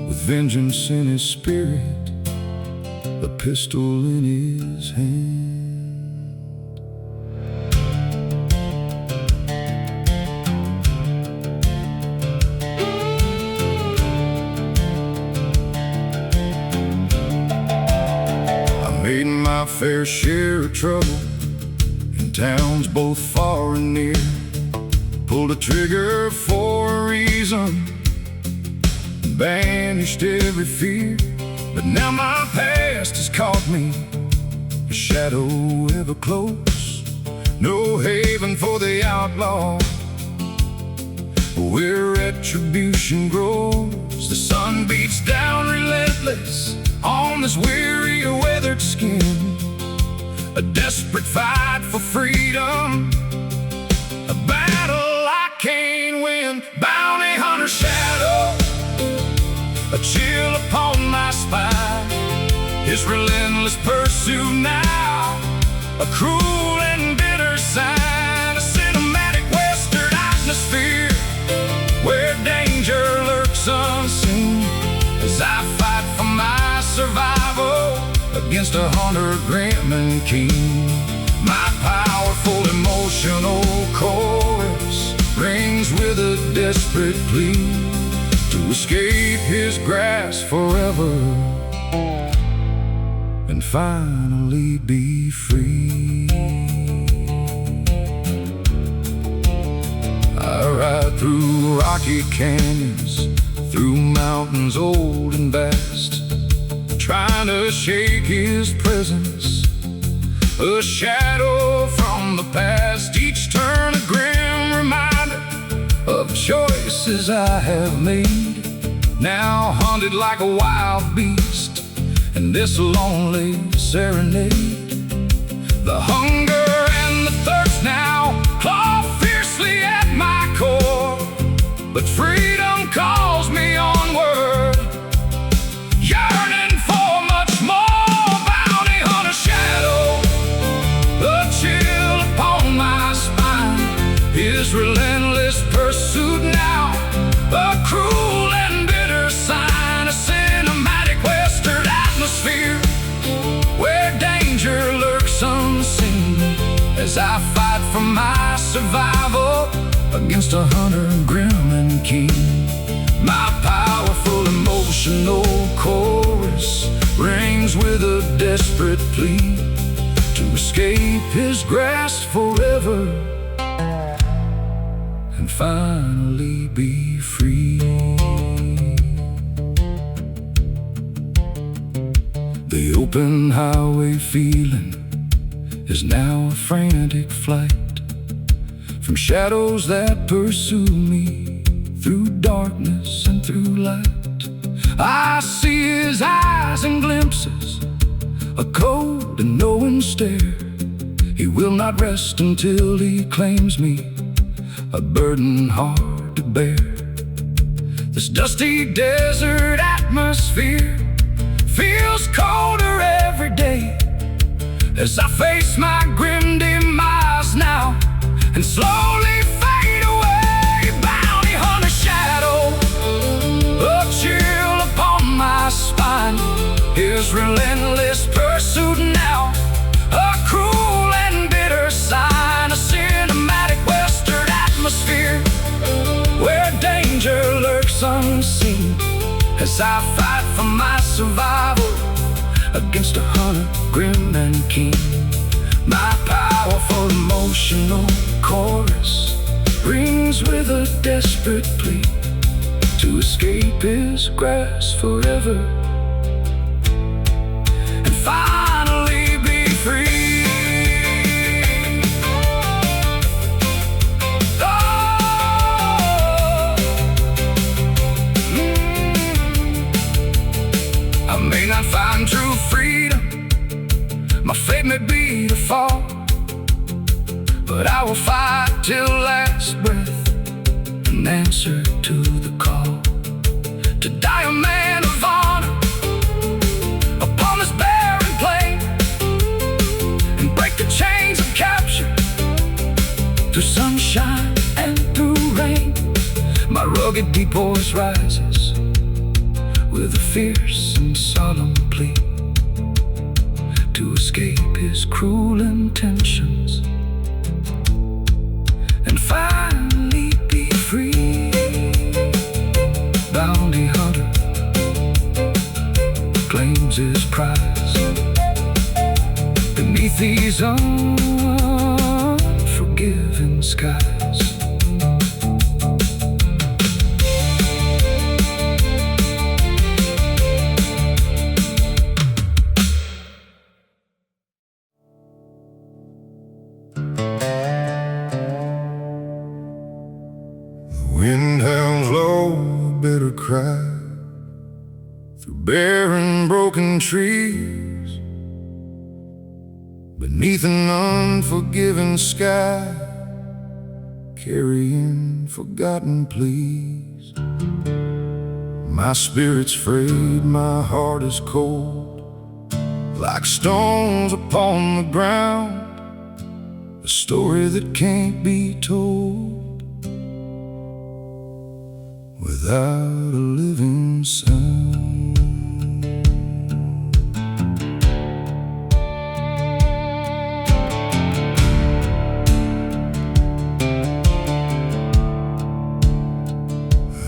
with vengeance in his spirit, a pistol in his hand. Made my fair share of trouble in towns both far and near. Pulled a trigger for a reason, banished every fear. But now my past has caught me, a shadow ever close. No haven for the outlaw, where retribution grows. The sun beats down relentless on this weary, weathered skin. A desperate fight for freedom, a battle I can't win. Bounty hunter shadow, a chill upon my spine. His relentless pursuit now, a cruel and bitter sign. A cinematic western atmosphere, where danger lurks unseen, as I fight for my survival against a hunter grim and keen. My powerful emotional chorus rings with a desperate plea to escape his grasp forever and finally be free. I ride through rocky canyons, through mountains old and vast, trying to shake his presence, a shadow from the past. Each turn a grim reminder of choices I have made, now hunted like a wild beast in this lonely serenade. The hunger and the thirst now claw fiercely at my core, but freedom calls me onward, yearning for much more. Bounty hunter shadow, a chill upon my spine. His relentless pursuit now, a cruel and bitter sign. A cinematic western atmosphere, where danger lurks unseen, as I fight for my survival against a hunter grim and keen. My powerful emotional chorus rings with a desperate plea to escape his grasp forever and finally be free. The open highway feeling is now a frantic flight from shadows that pursue me, through darkness and through light. I see his eyes in glimpses, a cold and knowing stare. He will not rest until he claims me, a burden hard to bear. This dusty desert atmosphere feels colder every day, as I face my grim demise now and slowly fade away. Bounty hunter shadow, a chill upon my spine. His relentless pursuit now, a cruel and bitter sign. A cinematic western atmosphere, where danger lurks unseen, as I fight for my survival against a hunter grim and keen. My powerful emotional chorus rings with a desperate plea to escape his grasp forever and finally be free. I may not find true freedom, my fate may be to fall, but I will fight till last breath, and an answer to the call to die a man of honor upon this barren plain, and break the chains of capture through sunshine and through rain. My rugged deep voice rises with a fierce and solemn plea to escape his cruel intentions and finally be free. Bounty hunter claims his prize beneath these unforgiving skies. Wind howls low, a bitter cry through barren, broken trees, beneath an unforgiving sky, carrying forgotten pleas. My spirit's frayed, my heart is cold, like stones upon the ground, a story that can't be told without a living sound.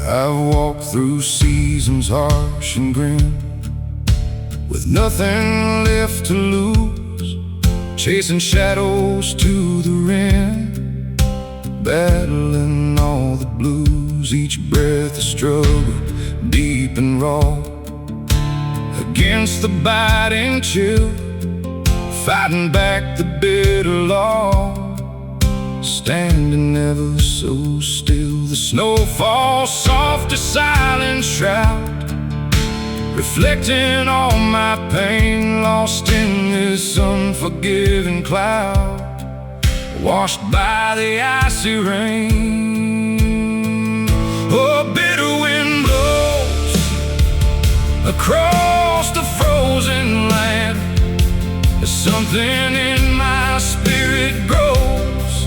I've walked through seasons harsh and grim, with nothing left to lose, chasing shadows to the rim, battling all the blues, each breath a struggle, deep and raw, against the biting chill, fighting back the bitter law, standing ever so still. The snow falls soft, a silent shroud, reflecting all my pain, lost in this unforgiving cloud, washed by the icy rain. Oh, bitter wind blows across the frozen land, as something in my spirit grows,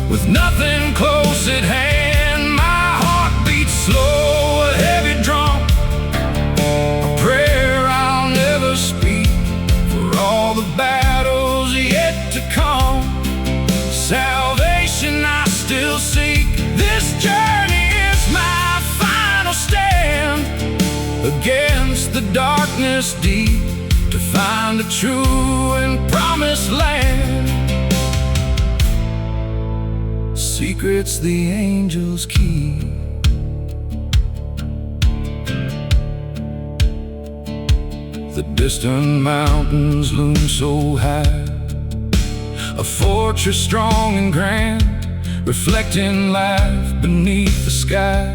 with nothing close at hand. My heart beats slow, a heavy drum, a prayer I'll never speak, for all the battles yet to come. Salvation I still seek. This journey is my final stand against the darkness deep, to find a true and promised land. Secrets the angels keep, the distant mountains loom so high, a fortress strong and grand, reflecting life beneath the sky.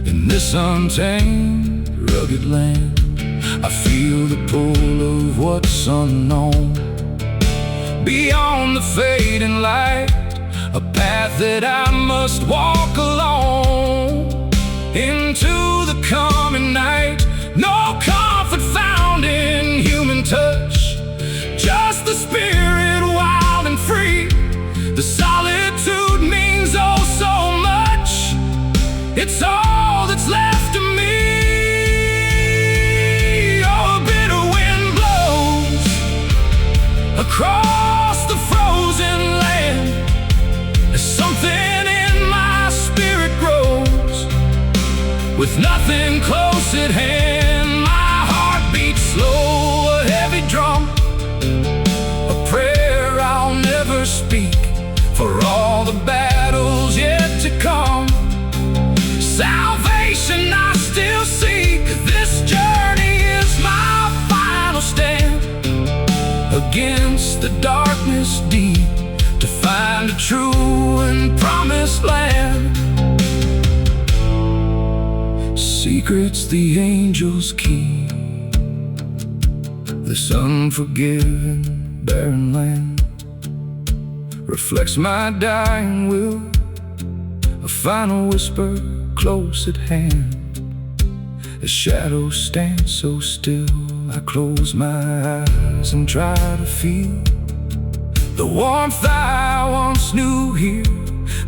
In this untamed, rugged land, I feel the pull of what's unknown, beyond the fading light, a path that I must walk alone into the coming night. No comfort found in human touch, just the spirit wild and free. The solitude means oh so much, it's all that's left of me. Oh, a bitter wind blows across the frozen land, as something in my spirit grows, with nothing close at hand. My heart beats slow, a heavy drum, a prayer I'll never speak, for all the battles yet to come. Salvation I still seek. This journey is my final stand against the darkness deep, to find a true and promised land. Secrets the angels keep, this unforgiving barren land reflects my dying will, a final whisper close at hand. The shadows stand so still, I close my eyes and try to feel the warmth I once knew here,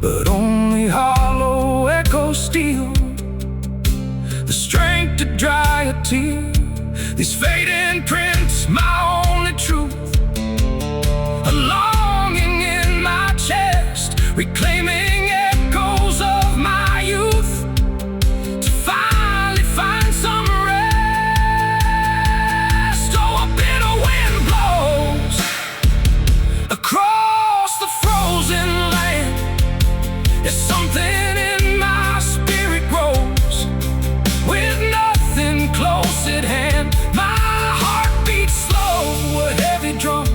but only hollow echoes steal. The strength to dry a tear, these fading prints, my only truth. A longing in my chest, reclaiming echoes of my youth, to finally find some rest. Oh, a bitter wind blows across the frozen land. There's something in my spirit grows, with nothing close at hand. My heart beats slow, a heavy drum,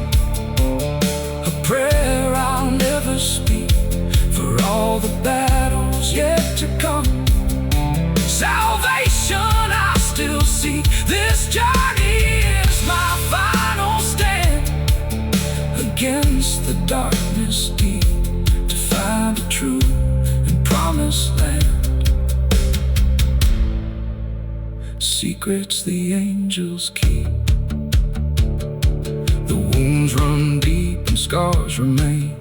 a prayer I'll never speak, for all the battles yet to come. Salvation I still seek, this journey is my final stand against the darkness deep, to find a true and promised land. Secrets the angels keep, the wounds run deep and scars remain.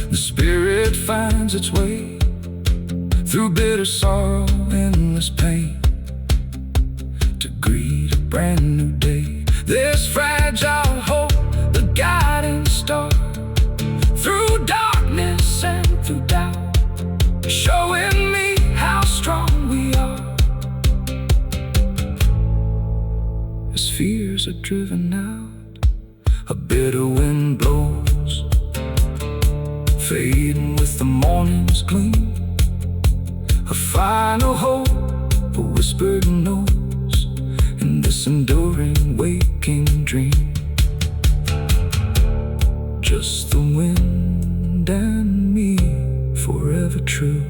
The spirit finds its way through bitter sorrow, endless pain, to greet a brand new day. This fragile hope, the guiding star, through darkness and through doubt, showing me how strong we are. As fears are driven out, a bitter wind blows, fading with the morning's gleam. A final hope, a whispered notes in this enduring waking dream. Just the wind and me, forever true,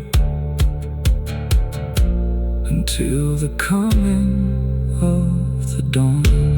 until the coming of the dawn.